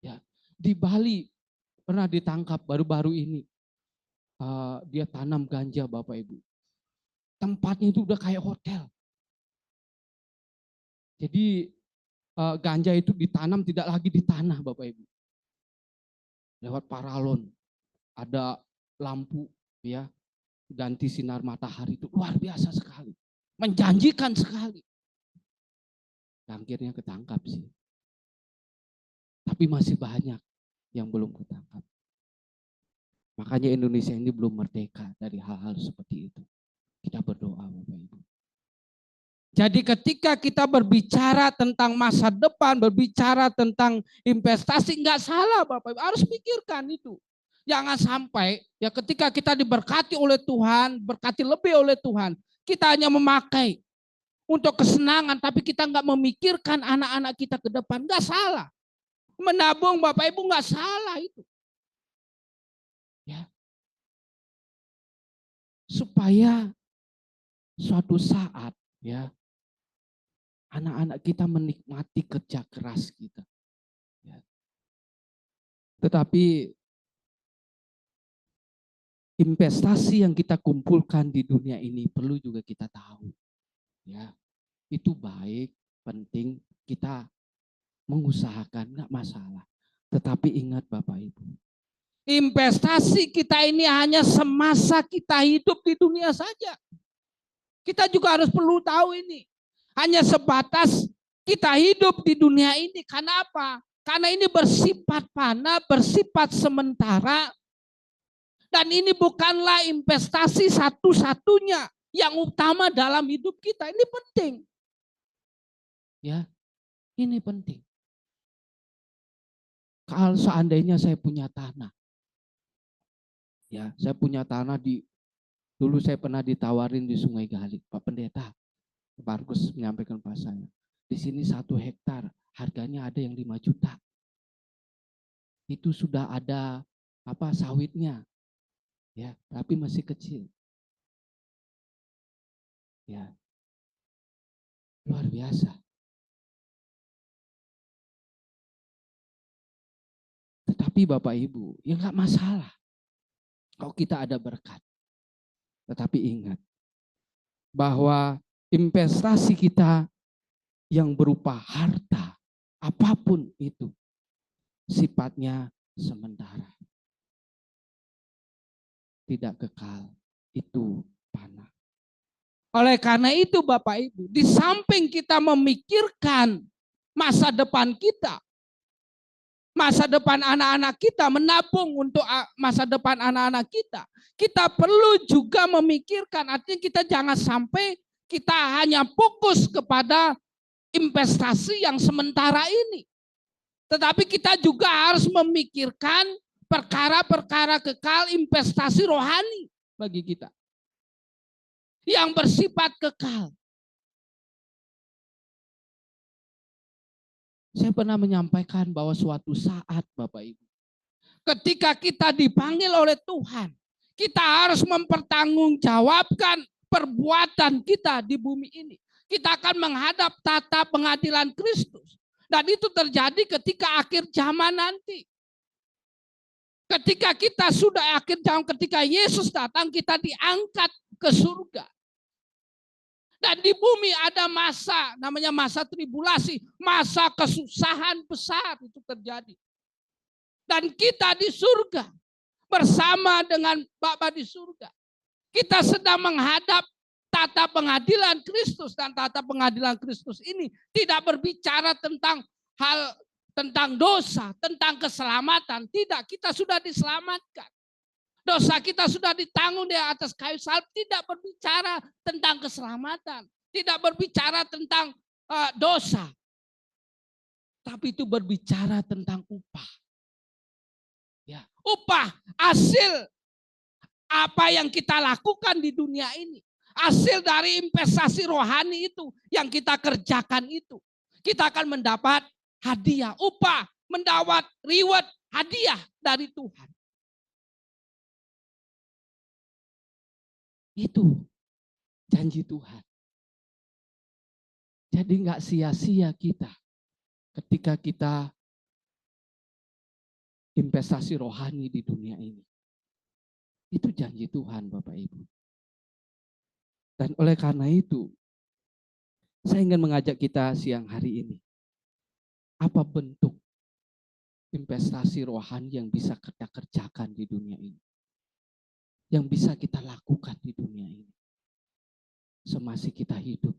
Speaker 4: Ya, di Bali pernah ditangkap baru-baru ini. Dia tanam ganja Bapak Ibu. Tempatnya itu udah kayak hotel. Jadi ganja itu ditanam tidak lagi di tanah Bapak Ibu. Lewat paralon. Ada lampu ya, ganti sinar matahari, itu luar biasa sekali. Menjanjikan sekali. Akhirnya ketangkap sih. Tapi masih banyak yang belum ketangkap. Makanya Indonesia ini belum merdeka dari hal-hal seperti itu. Kita berdoa Bapak Ibu. Jadi ketika kita berbicara tentang masa depan, berbicara tentang investasi, enggak salah Bapak Ibu. Harus pikirkan itu. Jangan sampai ya ketika kita diberkati oleh Tuhan, berkati lebih oleh Tuhan, kita hanya memakai untuk kesenangan, tapi kita enggak memikirkan anak-anak kita ke depan. Enggak salah. Menabung Bapak Ibu enggak salah itu. Ya. Supaya suatu saat ya anak-anak kita menikmati kerja keras kita. Ya. Tetapi investasi yang kita kumpulkan di dunia ini perlu juga kita tahu. Ya. Itu baik, penting, kita mengusahakan, enggak masalah. Tetapi ingat Bapak Ibu, investasi kita ini hanya semasa kita hidup di dunia saja. Kita juga harus perlu tahu ini. Hanya sebatas kita hidup di dunia ini. Karena apa? Karena ini bersifat fana, bersifat sementara. Dan ini bukanlah investasi satu-satunya yang utama dalam hidup kita. Ini penting. Ya, ini penting. Kalau seandainya saya punya tanah. Ya, saya punya tanah dulu saya pernah ditawarin di Sungai Gali, Pak Pendeta. Pak Markus menyampaikan kepada saya, di sini 1 hektar, harganya ada yang 5 juta. Itu sudah ada sawitnya. Ya, tapi masih kecil. Ya. Luar biasa. Tetapi Bapak Ibu, ya enggak masalah. Kalau kita ada berkat. Tetapi ingat bahwa investasi kita yang berupa harta, apapun itu, sifatnya sementara. Tidak kekal, itu fana. Oleh karena itu Bapak Ibu, di samping kita memikirkan masa depan kita, masa depan anak-anak kita, menabung untuk masa depan anak-anak kita perlu juga memikirkan, artinya kita jangan sampai kita hanya fokus kepada investasi yang sementara ini. Tetapi kita juga harus memikirkan perkara-perkara kekal, investasi rohani bagi kita. Yang bersifat kekal. Saya pernah menyampaikan bahwa suatu saat Bapak Ibu, ketika kita dipanggil oleh Tuhan, kita harus mempertanggungjawabkan perbuatan kita di bumi ini. Kita akan menghadap tata pengadilan Kristus. Dan itu terjadi ketika akhir zaman nanti. Ketika kita sudah akhir zaman, ketika Yesus datang, kita diangkat ke surga. Dan di bumi ada masa, namanya masa tribulasi, masa kesusahan besar itu terjadi. Dan kita di surga bersama dengan Bapa di surga. Kita sedang menghadap tata pengadilan Kristus, dan tata pengadilan Kristus ini tidak berbicara tentang dosa, tentang keselamatan. Tidak, kita sudah diselamatkan. Dosa kita sudah ditanggung di atas kayu salib. Tidak berbicara tentang keselamatan, tidak berbicara tentang dosa, tapi itu berbicara tentang upah. Ya, upah, hasil apa yang kita lakukan di dunia ini. Hasil dari investasi rohani itu yang kita kerjakan itu. Kita akan mendapat hadiah, upah, mendapat reward, hadiah dari Tuhan. Itu janji Tuhan. Jadi nggak sia-sia kita ketika kita investasi rohani di dunia ini. Itu janji Tuhan, Bapak Ibu. Dan oleh karena itu, saya ingin mengajak kita siang hari ini. Apa bentuk investasi rohani yang bisa kita kerjakan di dunia ini? Yang bisa kita lakukan di dunia ini? Semasa kita hidup.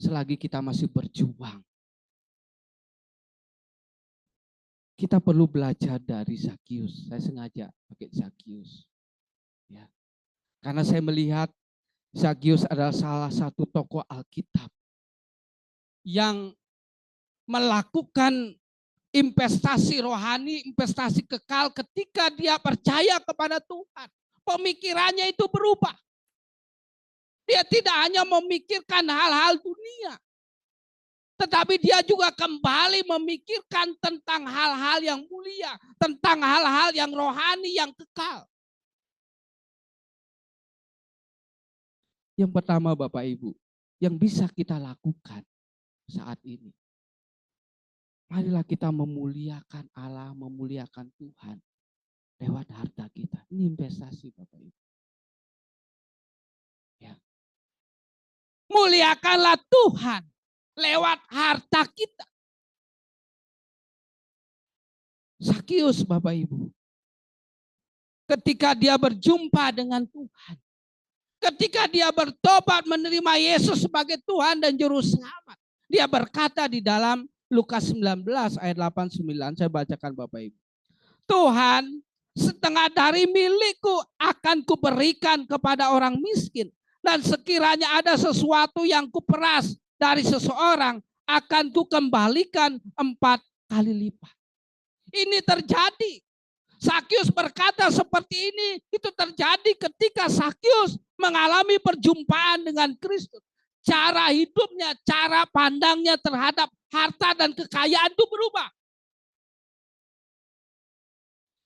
Speaker 4: Selagi kita masih berjuang. Kita perlu belajar dari Zakius. Saya sengaja pakai Zakius. Ya. Karena saya melihat Zakius adalah salah satu tokoh Alkitab yang melakukan investasi rohani, investasi kekal ketika dia percaya kepada Tuhan. Pemikirannya itu berubah. Dia tidak hanya memikirkan hal-hal dunia, tetapi dia juga kembali memikirkan tentang hal-hal yang mulia, tentang hal-hal yang rohani, yang kekal. Yang pertama Bapak Ibu, yang bisa kita lakukan saat ini. Marilah kita memuliakan Allah, memuliakan Tuhan lewat harta kita. Ini investasi Bapak Ibu. Ya. Muliakanlah Tuhan lewat harta kita. Zakius Bapak Ibu, ketika dia berjumpa dengan Tuhan, ketika dia bertobat menerima Yesus sebagai Tuhan dan Juru Selamat, dia berkata di dalam Lukas 19 ayat 8-9, saya bacakan Bapak Ibu. Tuhan, setengah dari milikku akan kuberikan kepada orang miskin, dan sekiranya ada sesuatu yang kuperas dari seseorang, akan kukembalikan 4 kali lipat. Ini terjadi. Zakius berkata seperti ini, itu terjadi ketika Zakius mengalami perjumpaan dengan Kristus. Cara hidupnya, cara pandangnya terhadap harta dan kekayaan itu berubah.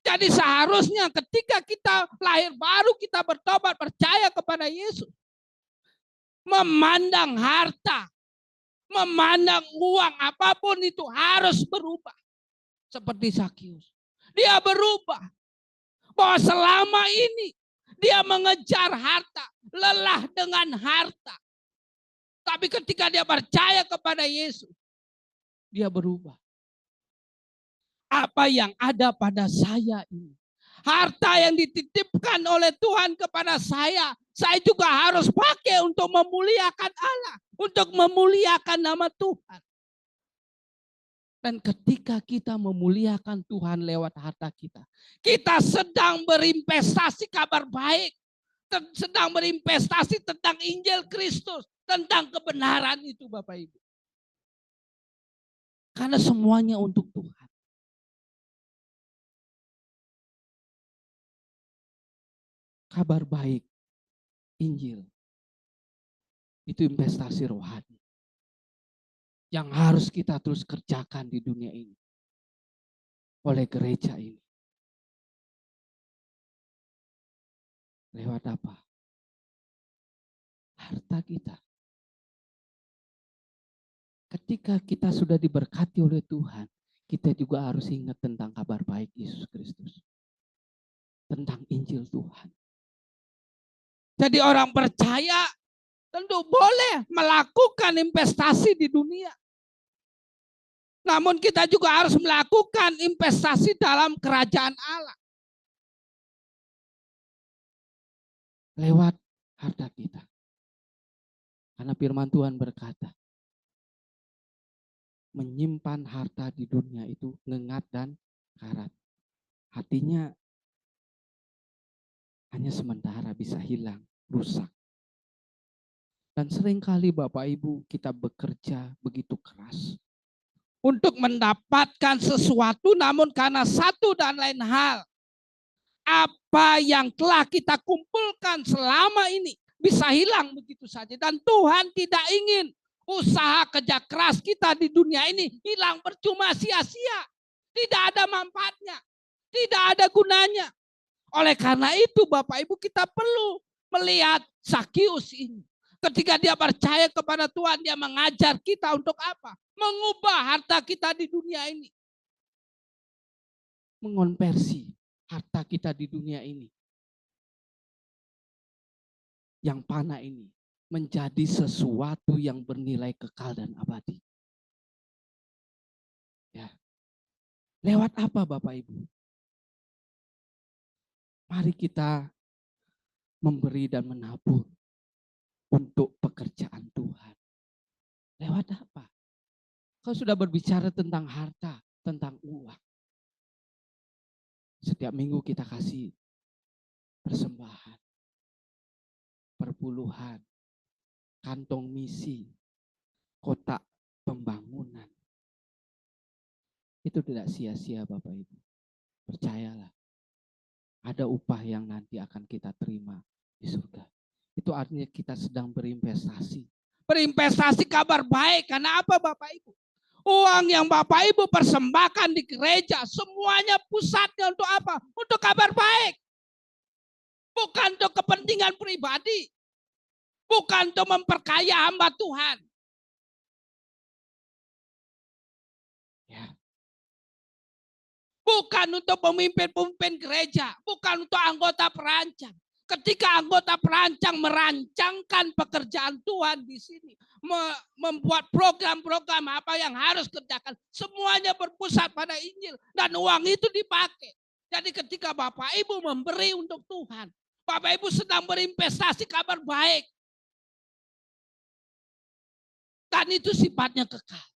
Speaker 4: Jadi seharusnya ketika kita lahir baru, kita bertobat, percaya kepada Yesus. Memandang harta, memandang uang, apapun itu harus berubah. Seperti Zakius. Dia berubah. Bahwa selama ini dia mengejar harta, lelah dengan harta. Tapi ketika dia percaya kepada Yesus, dia berubah. Apa yang ada pada saya ini, harta yang dititipkan oleh Tuhan kepada saya juga harus pakai untuk memuliakan Allah, untuk memuliakan nama Tuhan. Dan ketika kita memuliakan Tuhan lewat harta kita, kita sedang berinvestasi kabar baik, sedang berinvestasi tentang Injil Kristus, tentang kebenaran itu Bapak Ibu. Karena semuanya untuk Tuhan. Kabar baik, Injil, itu investasi rohani yang harus kita terus kerjakan di dunia ini oleh gereja ini. Lewat apa? Harta kita. Ketika kita sudah diberkati oleh Tuhan, kita juga harus ingat tentang kabar baik Yesus Kristus. Tentang Injil Tuhan. Jadi orang percaya tentu boleh melakukan investasi di dunia. Namun kita juga harus melakukan investasi dalam kerajaan Allah. Lewat harta kita. Karena firman Tuhan berkata, menyimpan harta di dunia itu ngengat dan karat. Artinya hanya sementara, bisa hilang, rusak. Dan seringkali Bapak Ibu kita bekerja begitu keras untuk mendapatkan sesuatu, namun karena satu dan lain hal, apa yang telah kita kumpulkan selama ini bisa hilang begitu saja. Dan Tuhan tidak ingin usaha kerja keras kita di dunia ini hilang percuma, sia-sia. Tidak ada manfaatnya, tidak ada gunanya. Oleh karena itu Bapak Ibu kita perlu melihat Zakius ini. Ketika dia percaya kepada Tuhan, dia mengajar kita untuk apa? Mengubah harta kita di dunia ini. Mengonversi harta kita di dunia ini. Yang panah ini menjadi sesuatu yang bernilai kekal dan abadi. Ya. Lewat apa Bapak Ibu? Mari kita memberi dan menabur untuk pekerjaan Tuhan. Lewat apa? Kau sudah berbicara tentang harta, tentang uang. Setiap minggu kita kasih persembahan, perpuluhan, kantong misi, kotak pembangunan. Itu tidak sia-sia Bapak Ibu. Percayalah. Ada upah yang nanti akan kita terima di surga. Itu artinya kita sedang berinvestasi. Berinvestasi kabar baik. Karena apa Bapak Ibu? Uang yang Bapak Ibu persembahkan di gereja, semuanya pusatnya untuk apa? Untuk kabar baik. Bukan untuk kepentingan pribadi. Bukan untuk memperkaya hamba Tuhan. Ya. Bukan untuk pemimpin-pemimpin gereja. Bukan untuk anggota perancang. Ketika anggota perancang merancangkan pekerjaan Tuhan di sini. Membuat program-program apa yang harus kerjakan. Semuanya berpusat pada Injil. Dan uang itu dipakai. Jadi ketika Bapak Ibu memberi untuk Tuhan. Bapak Ibu sedang berinvestasi kabar baik. Dan itu sifatnya kekal.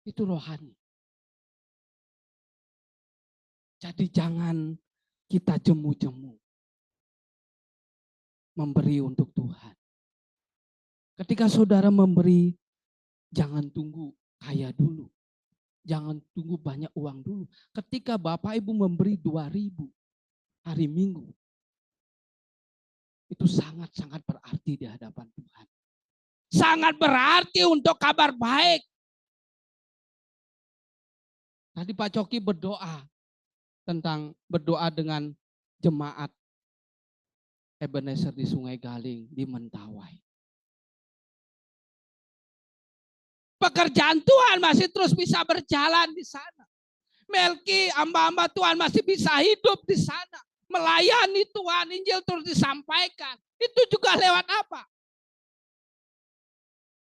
Speaker 4: Itu rohani. Jadi jangan kita jemu-jemu memberi untuk Tuhan. Ketika saudara memberi, jangan tunggu kaya dulu. Jangan tunggu banyak uang dulu. Ketika Bapak Ibu memberi 2.000 hari Minggu, itu sangat-sangat berarti di hadapan Tuhan. Sangat berarti untuk kabar baik. Tadi Pak Coki berdoa tentang berdoa dengan jemaat Ebenezer di Sungai Galing, di Mentawai. Pekerjaan Tuhan masih terus bisa berjalan di sana. Melki, hamba-hamba Tuhan masih bisa hidup di sana. Melayani Tuhan, Injil terus disampaikan. Itu juga lewat apa?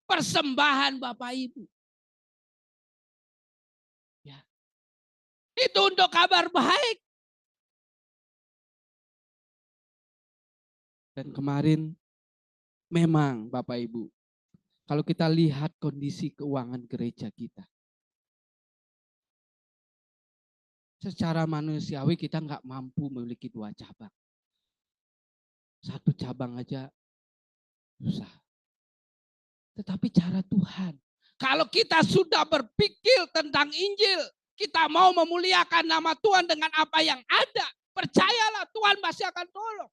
Speaker 4: Persembahan Bapak Ibu. Ya. Itu untuk kabar baik. Dan kemarin memang Bapak Ibu, kalau kita lihat kondisi keuangan gereja kita, secara manusiawi kita nggak mampu memiliki 2 cabang. 1 cabang aja susah. Tetapi cara Tuhan, kalau kita sudah berpikir tentang Injil, kita mau memuliakan nama Tuhan dengan apa yang ada, percayalah Tuhan masih akan tolong.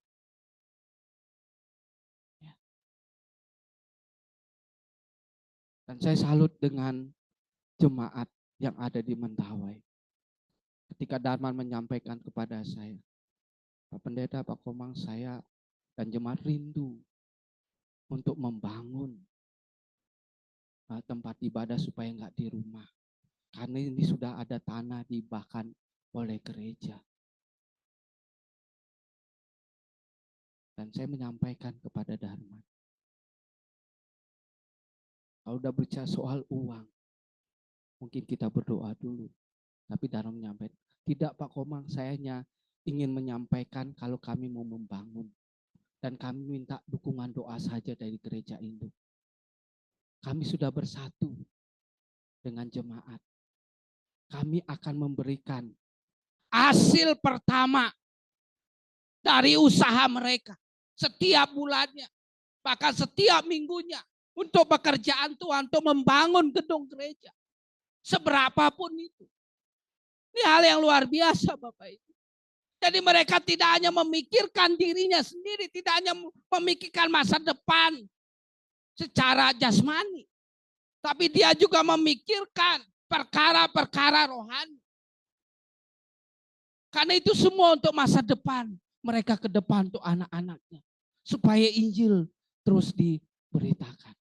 Speaker 4: Dan saya salut dengan jemaat yang ada di Mentawai. Ketika Darman menyampaikan kepada saya, Pak Pendeta, Pak Komang, saya dan jemaat rindu untuk membangun tempat ibadah supaya enggak di rumah. Karena ini sudah ada tanah dibahkan oleh gereja. Dan saya menyampaikan kepada Darman, Kalau udah bicara soal uang, mungkin kita berdoa dulu. Tapi dalam menyampaikan, tidak Pak Komang, saya hanya ingin menyampaikan kalau kami mau membangun. Dan kami minta dukungan doa saja dari gereja Induk. Kami sudah bersatu dengan jemaat. Kami akan memberikan hasil pertama dari usaha mereka. Setiap bulannya, bahkan setiap minggunya. Untuk pekerjaan Tuhan, untuk membangun gedung gereja. Seberapapun itu. Ini hal yang luar biasa Bapak Ibu. Jadi mereka tidak hanya memikirkan dirinya sendiri, tidak hanya memikirkan masa depan secara jasmani. Tapi dia juga memikirkan perkara-perkara rohani. Karena itu semua untuk masa depan mereka ke depan untuk anak-anaknya. Supaya Injil terus diberitakan.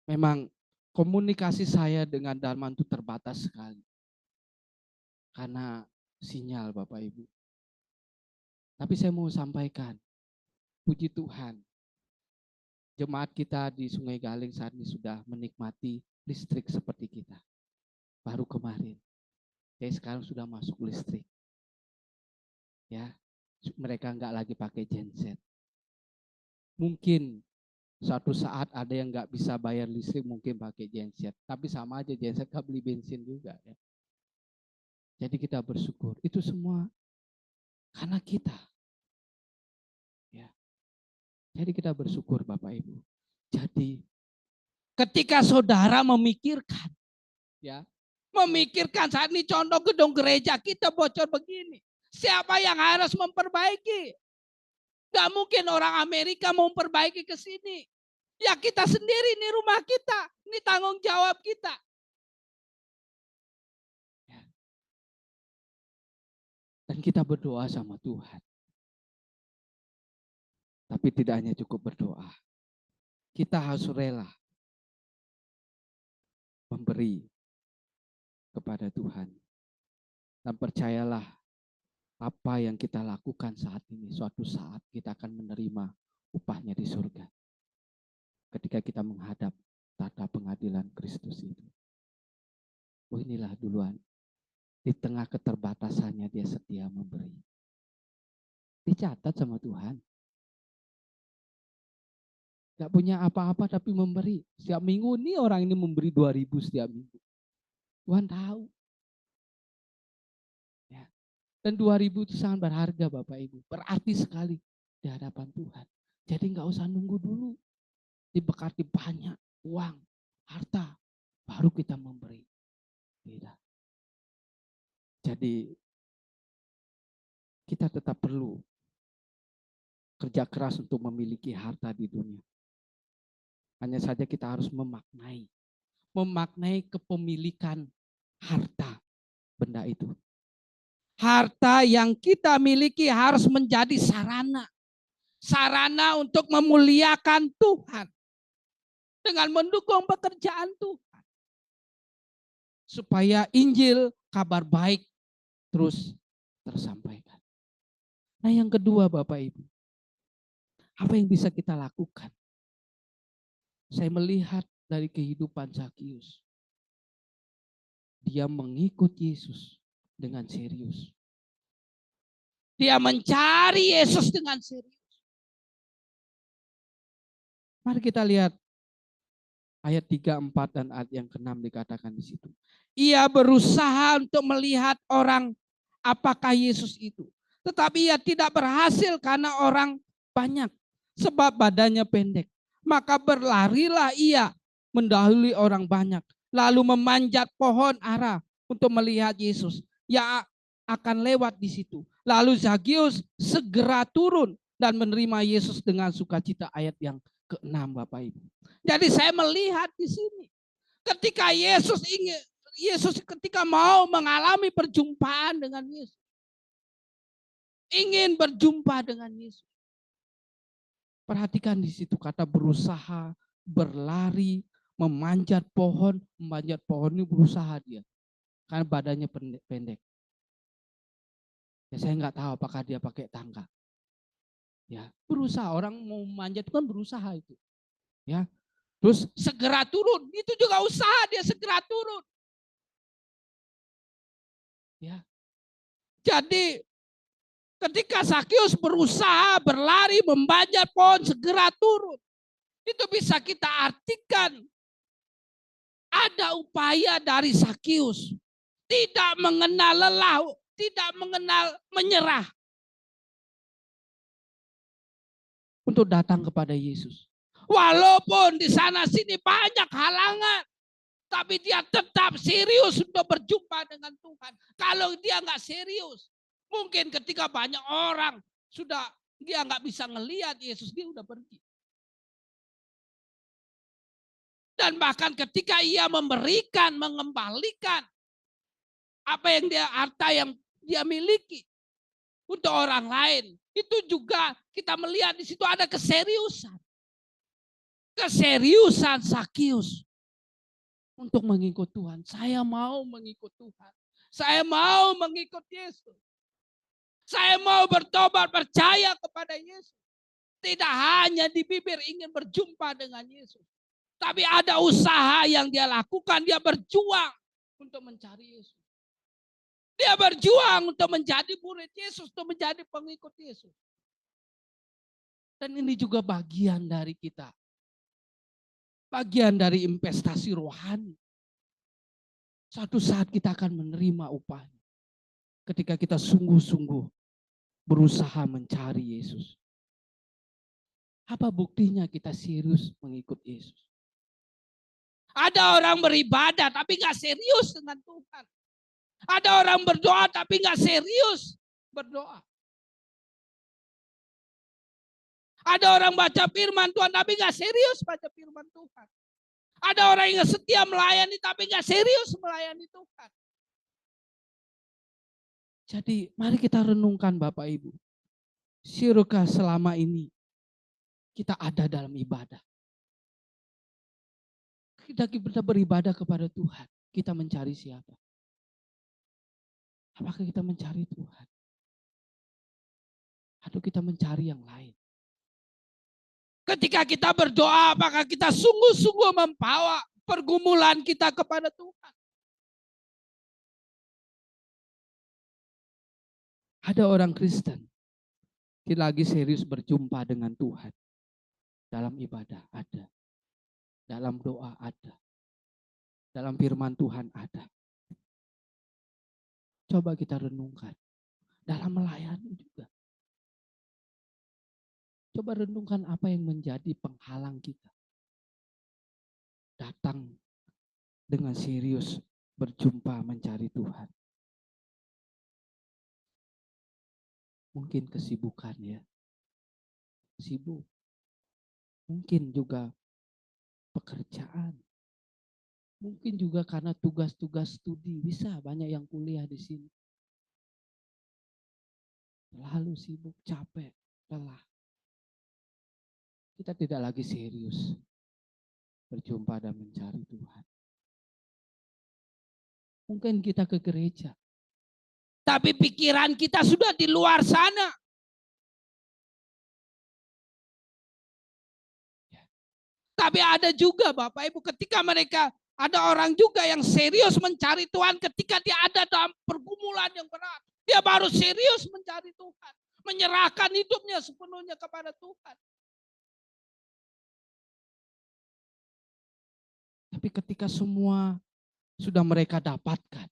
Speaker 4: Memang komunikasi saya dengan Darman itu terbatas sekali. Karena sinyal Bapak Ibu. Tapi saya mau sampaikan, puji Tuhan. Jemaat kita di Sungai Galing saat ini sudah menikmati listrik seperti kita. Baru kemarin. Jadi sekarang sudah masuk listrik. Ya, mereka enggak lagi pakai genset. Mungkin suatu saat ada yang nggak bisa bayar listrik mungkin pakai genset. Tapi sama aja genset kan beli bensin juga. Ya. Jadi kita bersyukur. Itu semua karena kita. Ya. Jadi kita bersyukur Bapak Ibu. Jadi ketika saudara memikirkan. Ya, memikirkan saat ini contoh gedung gereja kita bocor begini. Siapa yang harus memperbaiki? Gak mungkin orang Amerika mau memperbaiki ke sini. Ya kita sendiri, ini rumah kita, ini tanggung jawab kita. Ya. Dan kita berdoa sama Tuhan. Tapi tidak hanya cukup berdoa. Kita harus rela memberi kepada Tuhan. Dan percayalah apa yang kita lakukan saat ini, suatu saat kita akan menerima upahnya di surga. Ketika kita menghadap tata pengadilan Kristus itu. Oh inilah duluan. Di tengah keterbatasannya dia setia memberi. Dicatat sama Tuhan. Gak punya apa-apa tapi memberi. Setiap minggu ini orang ini memberi 2.000 setiap minggu. Tuhan tahu. Ya. Dan 2.000 itu sangat berharga Bapak Ibu. Berarti sekali di hadapan Tuhan. Jadi gak usah nunggu dulu. Diberkati banyak uang, harta, baru kita memberi. Tidak. Jadi kita tetap perlu kerja keras untuk memiliki harta di dunia. Hanya saja kita harus memaknai kepemilikan harta benda itu. Harta yang kita miliki harus menjadi sarana untuk memuliakan Tuhan. Dengan mendukung pekerjaan Tuhan. Supaya Injil, kabar baik terus tersampaikan. Nah yang kedua Bapak Ibu. Apa yang bisa kita lakukan? Saya melihat dari kehidupan Zakius. Dia mengikut Yesus dengan serius. Dia mencari Yesus dengan serius. Mari kita lihat. Ayat 3, 4 dan ayat yang ke-6 dikatakan di situ. Ia berusaha untuk melihat orang apakah Yesus itu. Tetapi ia tidak berhasil karena orang banyak. Sebab badannya pendek. Maka berlarilah ia mendahului orang banyak. Lalu memanjat pohon ara untuk melihat Yesus. Yang akan lewat di situ. Lalu Zakius segera turun dan menerima Yesus dengan sukacita. Ayat yang ke-6 Bapak Ibu. Jadi saya melihat di sini ketika Yesus ketika mau mengalami perjumpaan dengan Yesus. Ingin berjumpa dengan Yesus. Perhatikan di situ kata berusaha, berlari, memanjat pohon ini berusaha dia. Karena badannya pendek. Ya saya nggak tahu apakah dia pakai tangga. Ya, berusaha orang mau manjat kan berusaha itu. Ya. Terus segera turun, itu juga usaha dia segera turun. Ya. Jadi ketika Sakius berusaha berlari memanjat pohon segera turun, itu bisa kita artikan ada upaya dari Sakius tidak mengenal lelah, tidak mengenal menyerah untuk datang kepada Yesus. Walaupun di sana sini banyak halangan, tapi dia tetap serius untuk berjumpa dengan Tuhan. Kalau dia nggak serius, mungkin ketika banyak orang sudah dia nggak bisa ngelihat Yesus, dia udah pergi. Dan bahkan ketika ia memberikan, mengembalikan apa yang dia harta yang dia miliki untuk orang lain, itu juga kita melihat di situ ada keseriusan. Keseriusan Sakius untuk mengikut Tuhan. Saya mau mengikut Tuhan. Saya mau mengikut Yesus. Saya mau bertobat, percaya kepada Yesus. Tidak hanya di bibir ingin berjumpa dengan Yesus. Tapi ada usaha yang dia lakukan. Dia berjuang untuk mencari Yesus. Dia berjuang untuk menjadi murid Yesus. Untuk menjadi pengikut Yesus. Dan ini juga bagian dari kita. Bagian dari investasi rohani. Suatu saat kita akan menerima upahnya. Ketika kita sungguh-sungguh berusaha mencari Yesus. Apa buktinya kita serius mengikut Yesus? Ada orang beribadah tapi gak serius dengan Tuhan. Ada orang berdoa tapi gak serius berdoa. Ada orang baca firman Tuhan tapi gak serius baca firman Tuhan. Ada orang yang setia melayani tapi gak serius melayani Tuhan. Jadi mari kita renungkan Bapak Ibu. Sirukah selama ini kita ada dalam ibadah? Kita beribadah kepada Tuhan. Kita mencari siapa? Apakah kita mencari Tuhan? Atau kita mencari yang lain? Ketika kita berdoa, apakah kita sungguh-sungguh membawa pergumulan kita kepada Tuhan? Ada orang Kristen yang lagi serius berjumpa dengan Tuhan. Dalam ibadah ada. Dalam doa ada. Dalam firman Tuhan ada. Coba kita renungkan. Dalam melayani juga. Coba renungkan apa yang menjadi penghalang kita. Datang dengan serius berjumpa mencari Tuhan. Mungkin kesibukan ya. Sibuk. Mungkin juga pekerjaan. Mungkin juga karena tugas-tugas studi. Bisa banyak yang kuliah di sini. Lalu sibuk, capek, lelah. Kita tidak lagi serius berjumpa dan mencari Tuhan. Mungkin kita ke gereja. Tapi pikiran kita sudah di luar sana. Tapi ada juga Bapak Ibu ketika mereka ada orang juga yang serius mencari Tuhan ketika dia ada dalam pergumulan yang berat. Dia baru serius mencari Tuhan. Menyerahkan hidupnya sepenuhnya kepada Tuhan. Tapi ketika semua sudah mereka dapatkan.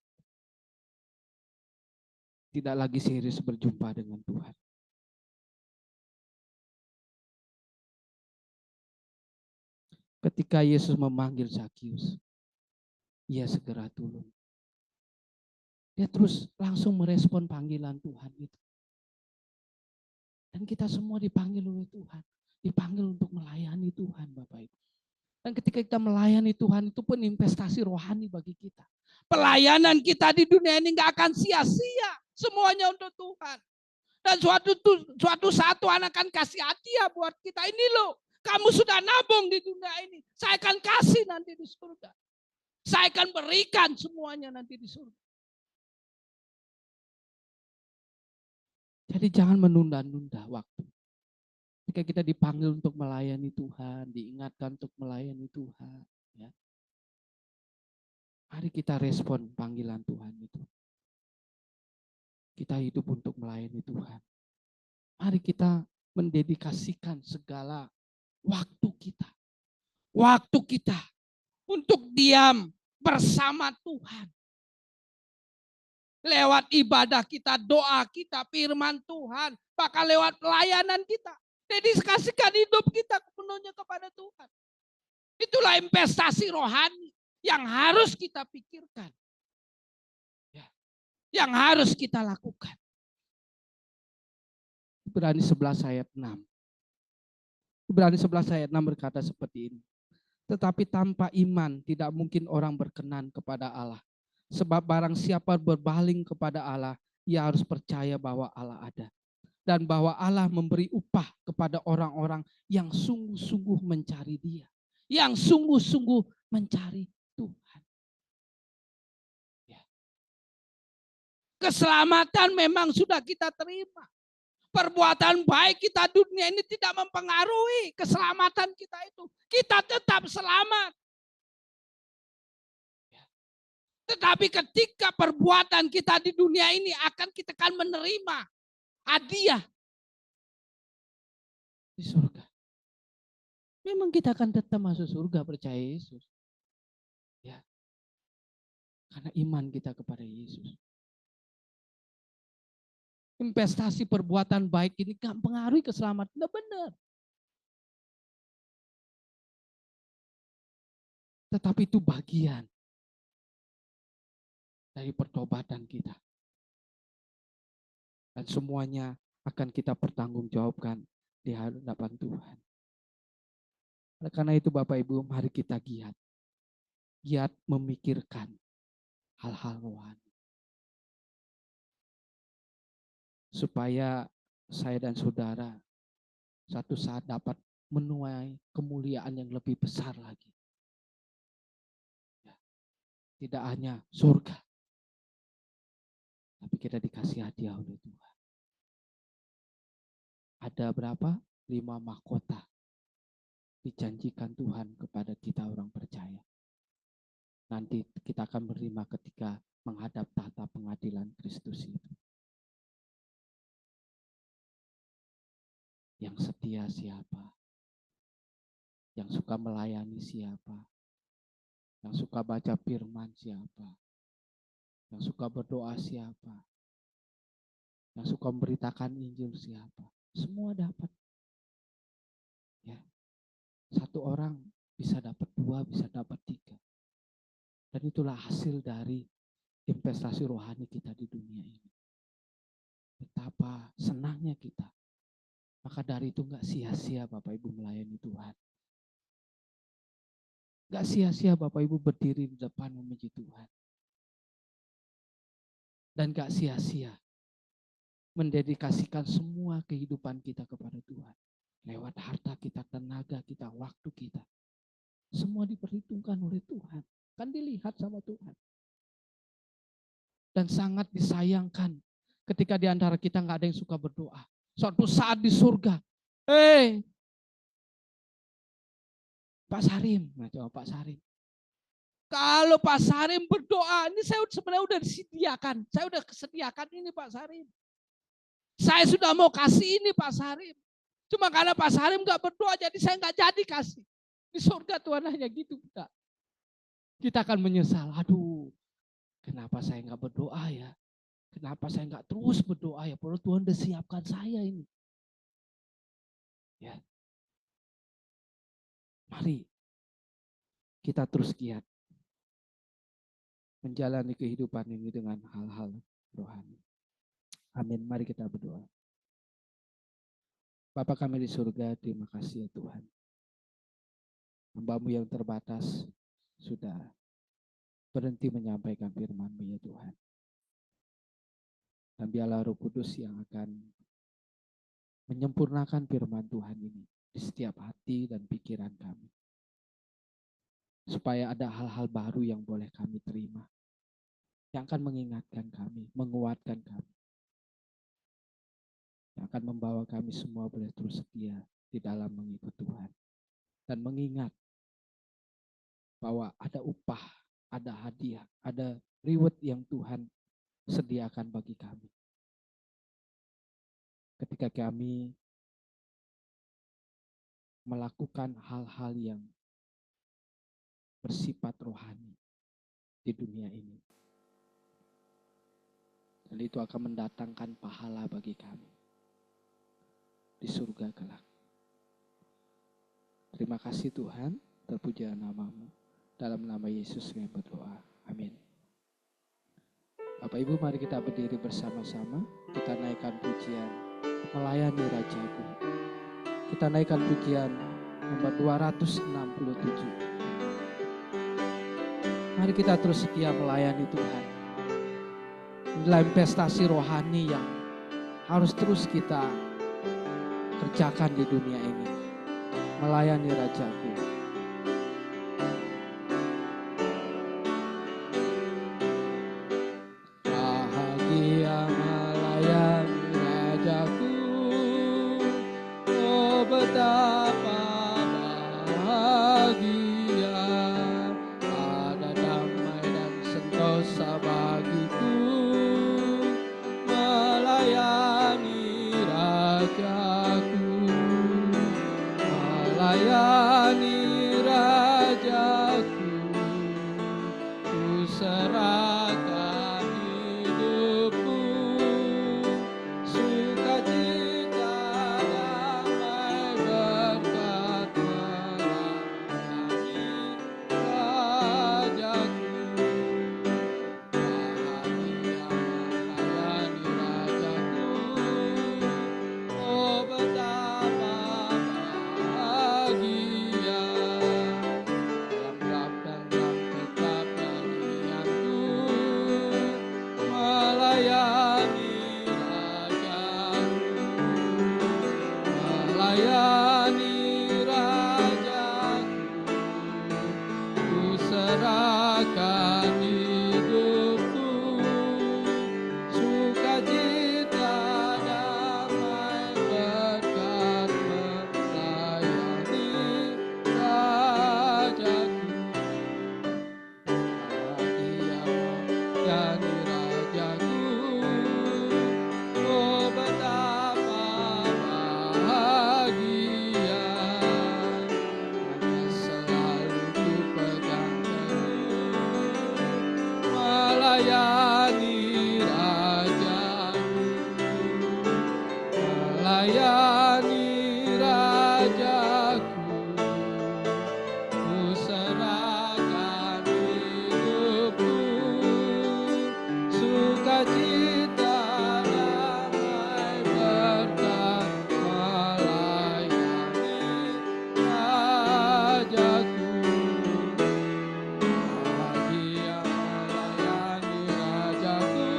Speaker 4: Tidak lagi serius berjumpa dengan Tuhan. Ketika Yesus memanggil Sakius, ia segera turun. Dia terus langsung merespon panggilan Tuhan itu. Dan kita semua dipanggil oleh Tuhan. Dipanggil untuk melayani Tuhan Bapak Ibu. Dan ketika kita melayani Tuhan itu pun investasi rohani bagi kita. Pelayanan kita di dunia ini gak akan sia-sia. Semuanya untuk Tuhan. Dan suatu saat Tuhan akan kasih hadiah buat kita. Ini loh, kamu sudah nabung di dunia ini. Saya akan kasih nanti di surga. Saya akan berikan semuanya nanti di surga. Jadi jangan menunda-nunda waktu. Ketika kita dipanggil untuk melayani Tuhan, diingatkan untuk melayani Tuhan, ya. Mari kita respon panggilan Tuhan itu. Kita hidup untuk melayani Tuhan. Mari kita mendedikasikan segala waktu kita. Waktu kita untuk diam bersama Tuhan. Lewat ibadah kita, doa kita, firman Tuhan. Bahkan lewat pelayanan kita. Dedikasikan hidup kita sepenuhnya kepada Tuhan. Itulah investasi rohani yang harus kita pikirkan. Ya. Yang harus kita lakukan. Ibrani 11 ayat 6. Ibrani 11 ayat 6 berkata seperti ini. Tetapi tanpa iman tidak mungkin orang berkenan kepada Allah. Sebab barang siapa berpaling kepada Allah, ia harus percaya bahwa Allah ada. Dan bahwa Allah memberi upah kepada orang-orang yang sungguh-sungguh mencari Dia. Yang sungguh-sungguh mencari Tuhan. Ya. Keselamatan memang sudah kita terima. Perbuatan baik kita dunia ini tidak mempengaruhi keselamatan kita itu. Kita tetap selamat. Tetapi ketika perbuatan kita di dunia ini kita akan menerima hadiah di surga. Memang kita akan tetap masuk surga percaya Yesus. Ya. Karena iman kita kepada Yesus. Investasi perbuatan baik ini gak mempengaruhi keselamatan. Tidak benar. Tetapi itu bagian dari pertobatan kita. Dan semuanya akan kita pertanggungjawabkan di hadapan Tuhan. Oleh karena itu Bapak Ibu, mari kita giat. Giat memikirkan hal-hal rohani. Supaya saya dan saudara satu saat dapat menuai kemuliaan yang lebih besar lagi. Ya. Tidak hanya surga, tapi kita dikasih hadiah oleh Tuhan. Ada berapa? 5 mahkota dijanjikan Tuhan kepada kita orang percaya. Nanti kita akan menerima ketika menghadap tahta pengadilan Kristus itu. Yang setia siapa? Yang suka melayani siapa? Yang suka baca firman siapa? Yang suka berdoa siapa? Yang suka memberitakan Injil siapa? Semua dapat. Ya. Satu orang bisa dapat 2, bisa dapat 3. Dan itulah hasil dari investasi rohani kita di dunia ini. Betapa senangnya kita. Maka dari itu gak sia-sia Bapak Ibu melayani Tuhan. Gak sia-sia Bapak Ibu berdiri di depan memuji Tuhan. Dan gak sia-sia mendedikasikan semua kehidupan kita kepada Tuhan. Lewat harta kita, tenaga kita, waktu kita. Semua diperhitungkan oleh Tuhan. Kan dilihat sama Tuhan. Dan sangat disayangkan ketika di antara kita gak ada yang suka berdoa. Suatu saat di surga, Pak Sarim, nah coba Pak Sarim. Kalau Pak Sarim berdoa, ini saya sebenarnya udah disediakan. Saya udah kesediakan ini Pak Sarim. Saya sudah mau kasih ini Pak Sarim. Cuma karena Pak Sarim gak berdoa, jadi saya gak jadi kasih. Di surga Tuhan hanya gitu. Enggak. Kita akan menyesal, aduh kenapa saya gak berdoa ya. Kenapa saya nggak terus berdoa ya? Padahal Tuhan udah siapkan saya ini. Ya. Mari kita terus giat menjalani kehidupan ini dengan hal-hal rohani. Amin. Mari kita berdoa. Bapa kami di surga, terima kasih ya Tuhan. Hamba-Mu yang terbatas sudah berhenti menyampaikan firman-Mu ya Tuhan. Dan biarlah Roh Kudus yang akan menyempurnakan firman Tuhan ini di setiap hati dan pikiran kami. Supaya ada hal-hal baru yang boleh kami terima. Yang akan mengingatkan kami, menguatkan kami. Yang akan membawa kami semua boleh terus setia di dalam mengikut Tuhan. Dan mengingat bahwa ada upah, ada hadiah, ada reward yang Tuhan sediakan bagi kami. Ketika kami melakukan hal-hal yang bersifat rohani di dunia ini. Dan itu akan mendatangkan pahala bagi kami di surga kelak. Terima kasih Tuhan, terpujilah nama-Mu. Dalam nama Yesus kami berdoa. Amin. Bapak Ibu, mari kita berdiri bersama-sama. Kita naikkan pujian Melayani Rajaku. Kita naikkan pujian nomor 267. Mari kita terus setia melayani Tuhan. Inilah investasi rohani yang harus terus kita kerjakan di dunia ini. Melayani Rajaku. Bahagia melayani Rajaku. Oh betapa bahagia. Ada damai dan sentosa bagiku. Melayani Rajaku. Melayani Rajaku, ku serahkan hidupku, sukacita damai berkat melayani Rajaku. Bahagia melayani Rajaku, oh betapa bahagia. Dalam gelap dan terang tetap nyanyianku, melayani Rajaku. Melayani Rajaku, ku serahkan hidupku, sukacita damai berkat melayani Rajaku. Bahagia melayani Rajaku, oh betapa bahagia. Hanya selalu ku pegang teguh, melayani Rajaku. Melayani Rajaku, ku serahkan hidupku, sukacita damai berkat melayani Rajaku. Bahagia melayani Rajaku,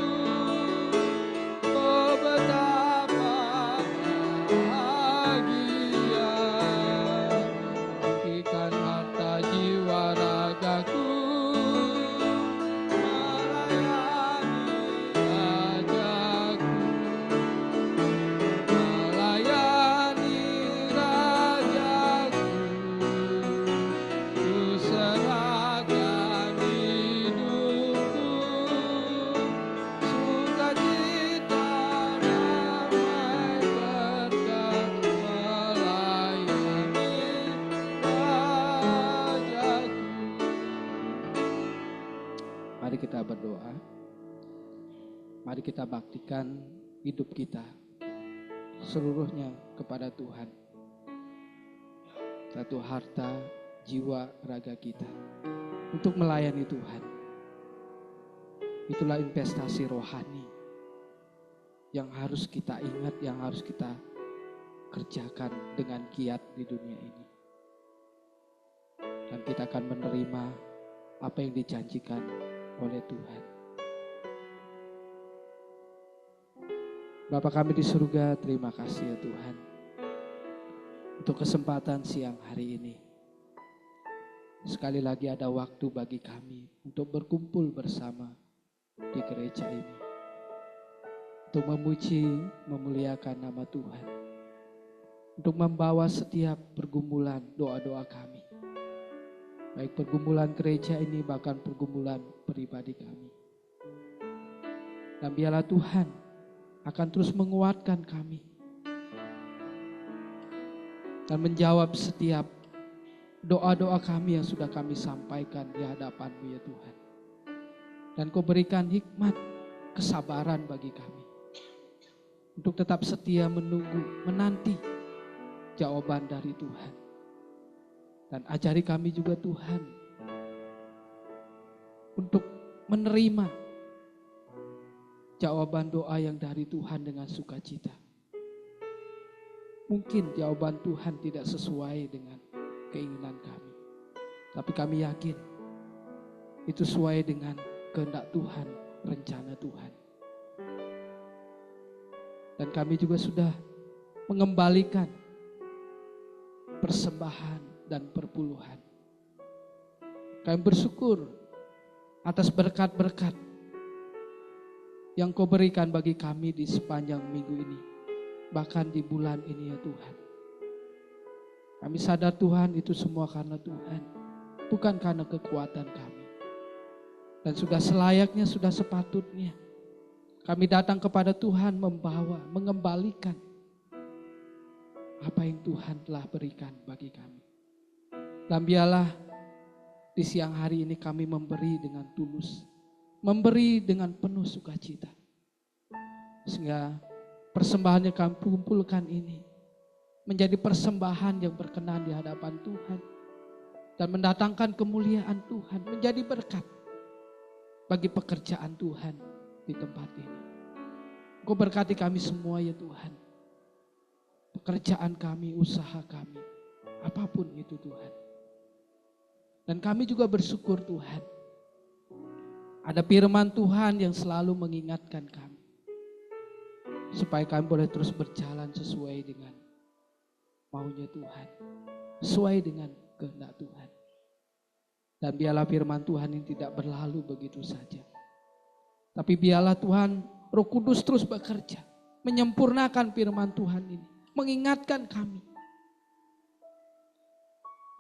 Speaker 4: oh betapa bahagia. Berikan harta jiwa ragaku, melayani Rajaku. Melayani Rajaku, ku serahkan hidupku, sukacita damai berkat melayani Rajaku. Mari kita berdoa. Mari kita baktikan hidup kita seluruhnya kepada Tuhan. Satu harta, jiwa, raga kita untuk melayani Tuhan. Itulah investasi rohani yang harus kita ingat, yang harus kita kerjakan dengan giat di dunia ini. Dan kita akan menerima apa yang dijanjikan oleh Tuhan. Bapa kami di surga, terima kasih ya Tuhan untuk kesempatan siang hari ini. Sekali lagi ada waktu bagi kami untuk berkumpul bersama di gereja ini. Untuk memuji, memuliakan nama Tuhan. untuk membawa setiap pergumulan doa-doa kami. Baik pergumulan gereja ini, bahkan pergumulan pribadi kami. Dan biarlah Tuhan akan terus menguatkan kami dan menjawab setiap doa-doa kami yang sudah kami sampaikan di hadapan-Mu ya Tuhan. Dan Kau berikan hikmat, kesabaran bagi kami untuk tetap setia menunggu, menanti jawaban dari Tuhan. Dan ajari kami juga Tuhan untuk menerima jawaban doa yang dari Tuhan dengan sukacita. Mungkin jawaban Tuhan tidak sesuai dengan keinginan kami, tapi kami yakin itu sesuai dengan kehendak Tuhan, rencana Tuhan. Dan kami juga sudah mengembalikan persembahan dan perpuluhan. Kami bersyukur atas berkat-berkat yang Kau berikan bagi kami di sepanjang minggu ini, bahkan di bulan ini ya Tuhan. Kami sadar Tuhan itu semua karena Tuhan, bukan karena kekuatan kami. Dan sudah selayaknya, sudah sepatutnya kami datang kepada Tuhan membawa, mengembalikan apa yang Tuhan telah berikan bagi kami. Dan biarlah di siang hari ini kami memberi dengan tulus, memberi dengan penuh sukacita. Sehingga persembahan yang kami kumpulkan ini menjadi persembahan yang berkenan di hadapan Tuhan. Dan mendatangkan kemuliaan Tuhan, menjadi berkat bagi pekerjaan Tuhan di tempat ini. Kau berkati kami semua ya Tuhan. Pekerjaan kami, usaha kami, apapun itu Tuhan. Dan kami juga bersyukur Tuhan, ada firman Tuhan yang selalu mengingatkan kami, supaya kami boleh terus berjalan sesuai dengan maunya Tuhan, sesuai dengan kehendak Tuhan. Dan biarlah firman Tuhan ini tidak berlalu begitu saja, tapi biarlah Tuhan Roh Kudus terus bekerja, menyempurnakan firman Tuhan ini, mengingatkan kami,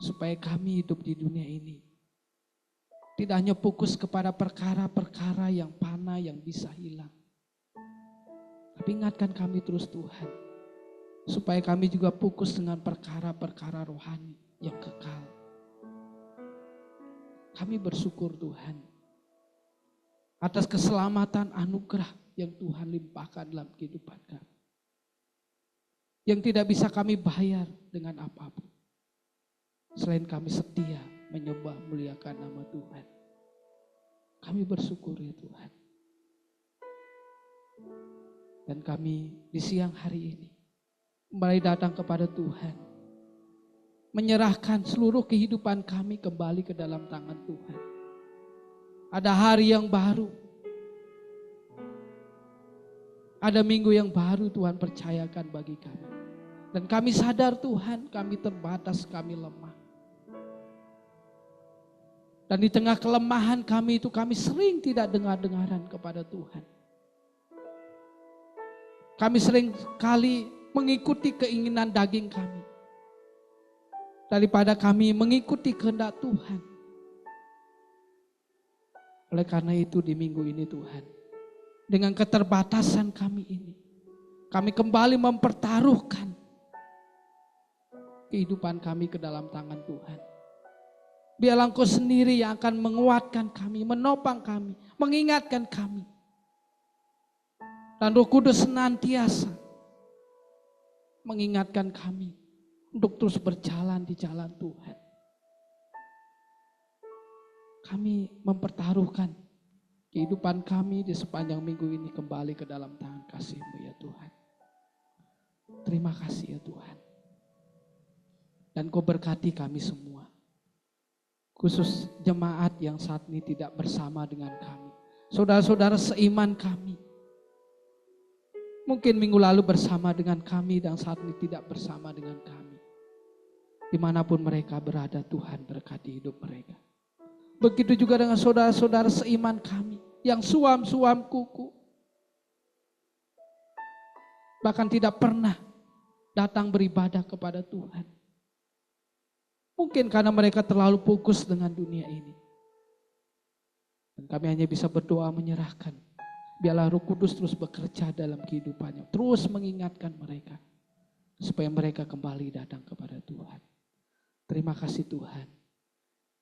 Speaker 4: supaya kami hidup di dunia ini tidak hanya fokus kepada perkara-perkara yang fana yang bisa hilang. Tapi ingatkan kami terus Tuhan, supaya kami juga fokus dengan perkara-perkara rohani yang kekal. Kami bersyukur Tuhan atas keselamatan anugerah yang Tuhan limpahkan dalam kehidupan kami, yang tidak bisa kami bayar dengan apapun. Selain kami setia menyembah muliakan nama Tuhan. Kami bersyukur ya Tuhan. Dan kami di siang hari ini kembali datang kepada Tuhan, menyerahkan seluruh kehidupan kami kembali ke dalam tangan Tuhan. Ada hari yang baru, ada minggu yang baru Tuhan percayakan bagi kami. Dan kami sadar Tuhan, kami terbatas, kami lemah. Dan di tengah kelemahan kami itu, kami sering tidak dengar-dengaran kepada Tuhan. Kami sering kali mengikuti keinginan daging kami, daripada kami mengikuti kehendak Tuhan. Oleh karena itu di minggu ini Tuhan, dengan keterbatasan kami ini, kami kembali mempertaruhkan kehidupan kami ke dalam tangan Tuhan. Biarlah Engkau sendiri yang akan menguatkan kami, menopang kami, mengingatkan kami. Dan Roh Kudus senantiasa mengingatkan kami untuk terus berjalan di jalan Tuhan. Kami mempertaruhkan kehidupan kami di sepanjang minggu ini kembali ke dalam tangan kasih-Mu ya Tuhan. Terima kasih ya Tuhan. Dan Kau berkati kami semua. Khusus jemaat yang saat ini tidak bersama dengan kami. Saudara-saudara seiman kami. Mungkin minggu lalu bersama dengan kami dan saat ini tidak bersama dengan kami. Dimanapun mereka berada, Tuhan berkati hidup mereka. Begitu juga dengan saudara-saudara seiman kami yang suam-suam kuku. Bahkan tidak pernah
Speaker 7: datang beribadah kepada Tuhan. Mungkin karena mereka terlalu fokus dengan dunia ini. Dan kami hanya bisa berdoa menyerahkan. Biarlah Roh Kudus terus bekerja dalam kehidupannya. Terus mengingatkan mereka. Supaya mereka kembali datang kepada Tuhan. Terima kasih Tuhan.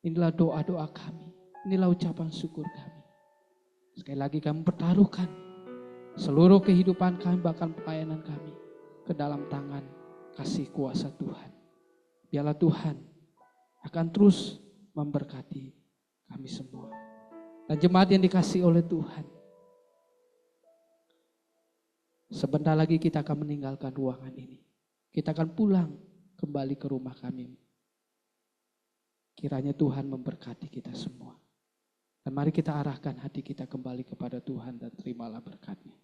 Speaker 7: Inilah doa-doa kami. Inilah ucapan syukur kami. Sekali lagi kami pertaruhkan seluruh kehidupan kami, bahkan pelayanan kami ke dalam tangan kasih kuasa Tuhan. Biarlah Tuhan akan terus memberkati kami semua. Dan jemaat yang dikasihi oleh Tuhan, sebentar lagi kita akan meninggalkan ruangan ini. Kita akan pulang kembali ke rumah kami. Kiranya Tuhan memberkati kita semua. Dan mari kita arahkan hati kita kembali kepada Tuhan dan terimalah berkat-Nya.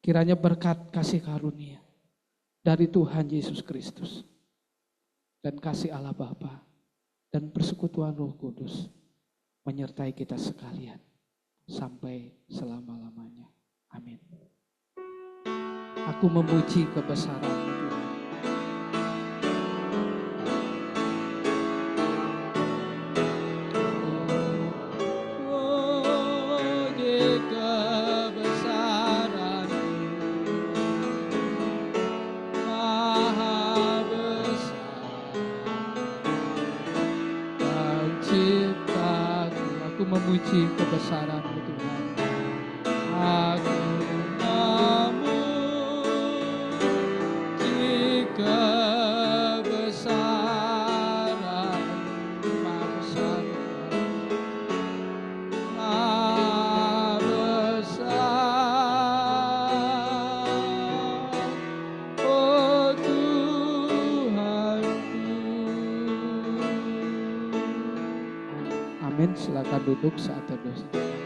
Speaker 7: Kiranya berkat kasih karunia dari Tuhan Yesus Kristus dan kasih Allah Bapa dan persekutuan Roh Kudus menyertai kita sekalian sampai selama-lamanya. Amin. Aku memuji kebesaran-Mu Tuhan. Memuji kebesaran-Mu Tuhan. Aku memuji kebesaran-Mu, Maha besar, Maha besar, oh Tuhanku. Amin. Silakan duduk saat teduh sejenak.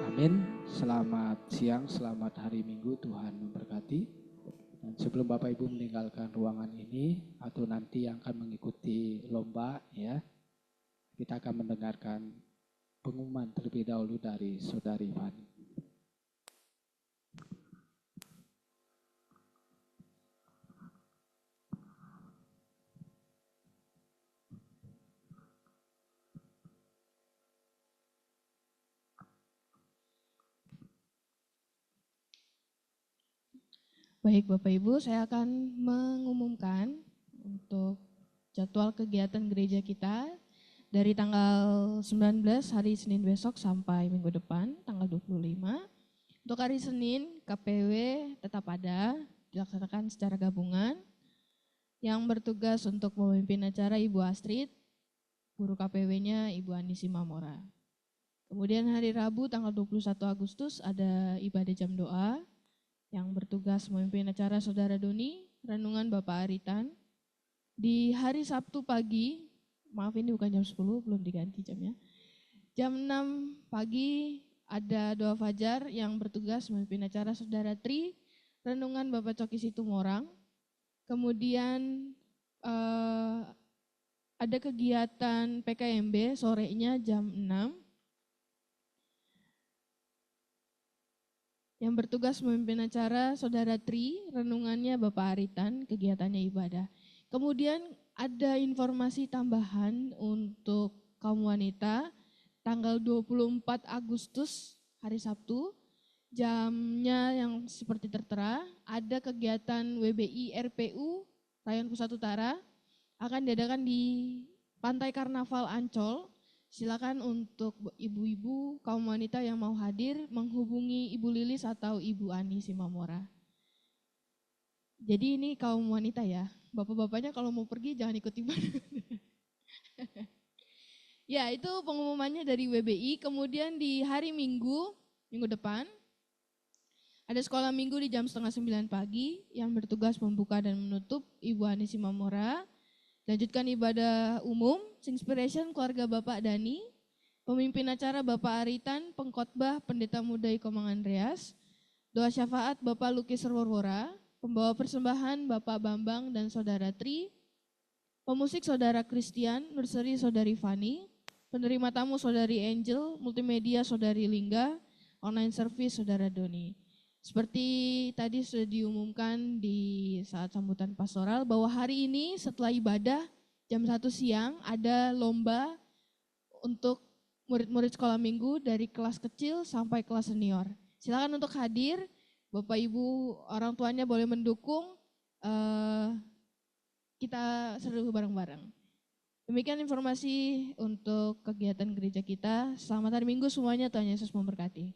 Speaker 7: Amin. Selamat siang, selamat hari Minggu, Tuhan memberkati. Dan sebelum Bapak Ibu meninggalkan ruangan ini atau nanti yang akan mengikuti lomba ya, kita akan mendengarkan pengumuman terlebih dahulu dari Saudari Fani.
Speaker 2: Baik Bapak Ibu, saya akan mengumumkan untuk jadwal kegiatan gereja kita dari tanggal 19 hari Senin besok sampai minggu depan tanggal 25. Untuk hari Senin KPW tetap ada, dilaksanakan secara gabungan. Yang bertugas untuk memimpin acara Ibu Astrid, guru KPW-nya Ibu Anisi Mamora. Kemudian hari Rabu tanggal 21 Agustus ada ibadah jam doa. Yang bertugas memimpin acara Saudara Doni, renungan Bapak Aritan. Di hari Sabtu pagi, maaf ini bukan jam 10, belum diganti jamnya. Jam 6 pagi ada doa fajar yang bertugas memimpin acara Saudara Tri, renungan Bapak Coki Situmorang. Kemudian ada kegiatan PKMB sorenya jam 6. Yang bertugas memimpin acara Saudara Tri, renungannya Bapak Aritan, kegiatannya ibadah. Kemudian ada informasi tambahan untuk kaum wanita, tanggal 24 Agustus, hari Sabtu, jamnya yang seperti tertera, ada kegiatan WBI RPU, Rayon Pusat Utara, akan diadakan di Pantai Karnaval Ancol. Silakan untuk ibu-ibu, kaum wanita yang mau hadir menghubungi Ibu Lilis atau Ibu Ani Simamora. Jadi ini kaum wanita ya, bapak-bapaknya kalau mau pergi jangan ikut ibadah. Ya itu pengumumannya dari WBI, kemudian di hari Minggu, minggu depan, ada sekolah minggu di jam 8:30 pagi yang bertugas membuka dan menutup Ibu Ani Simamora. Lanjutkan ibadah umum, Inspiration keluarga Bapak Dani, pemimpin acara Bapak Aritan, pengkhotbah Pendeta Muda Ikomang Andreas, doa syafaat Bapak Lukis Serworwora, pembawa persembahan Bapak Bambang dan Saudara Tri, pemusik Saudara Christian, nursery Saudari Fani, Penerima tamu Saudari Angel, multimedia Saudari Lingga, online service Saudara Doni. Seperti tadi sudah diumumkan di saat sambutan pastoral bahwa hari ini setelah ibadah jam 1 siang ada lomba untuk murid-murid sekolah minggu dari kelas kecil sampai kelas senior. Silakan untuk hadir, Bapak Ibu orang tuanya boleh mendukung, kita seru bareng-bareng. Demikian informasi untuk kegiatan gereja kita. Selamat hari Minggu semuanya, Tuhan Yesus memberkati.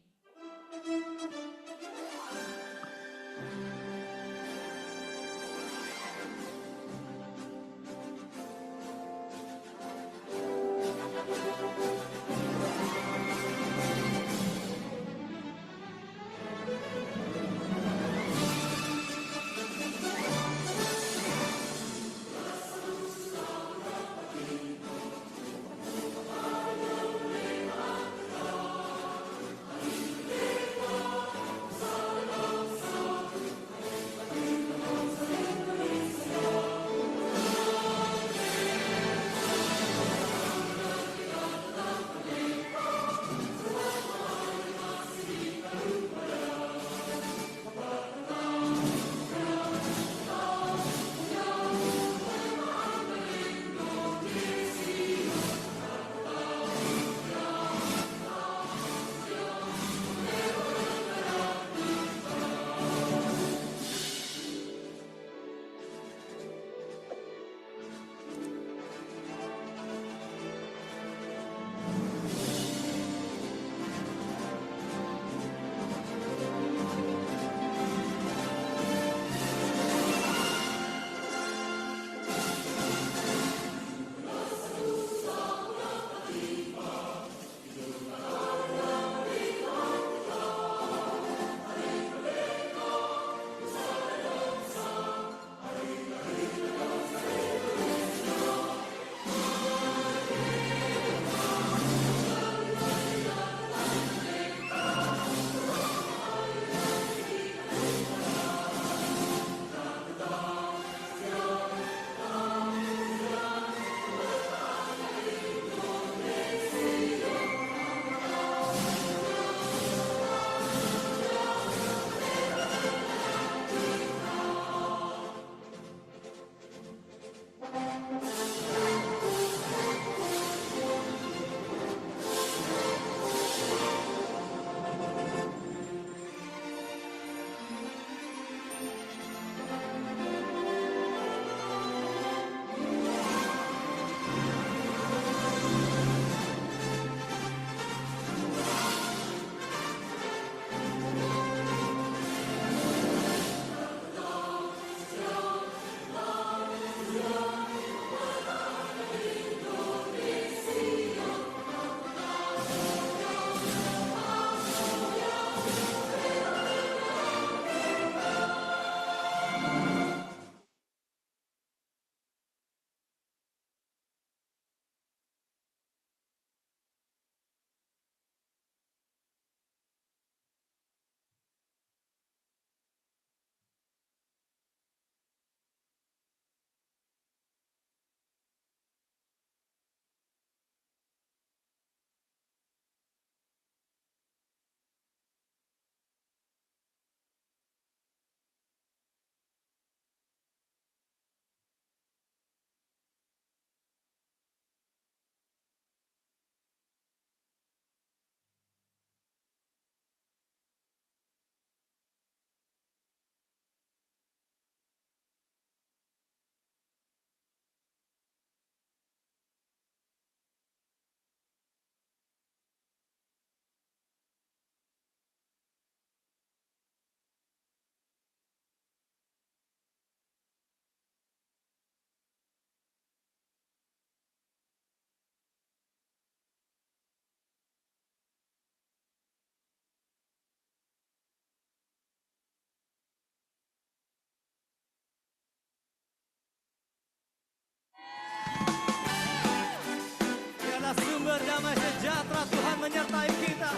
Speaker 8: Sumber damai sejahtera Tuhan menyertai kita,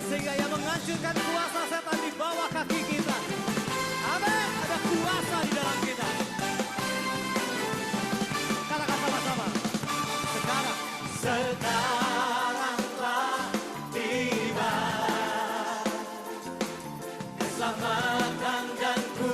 Speaker 8: sehingga Ia menghancurkan kuasa setan di bawah kaki kita. Amin. Ada kuasa di dalam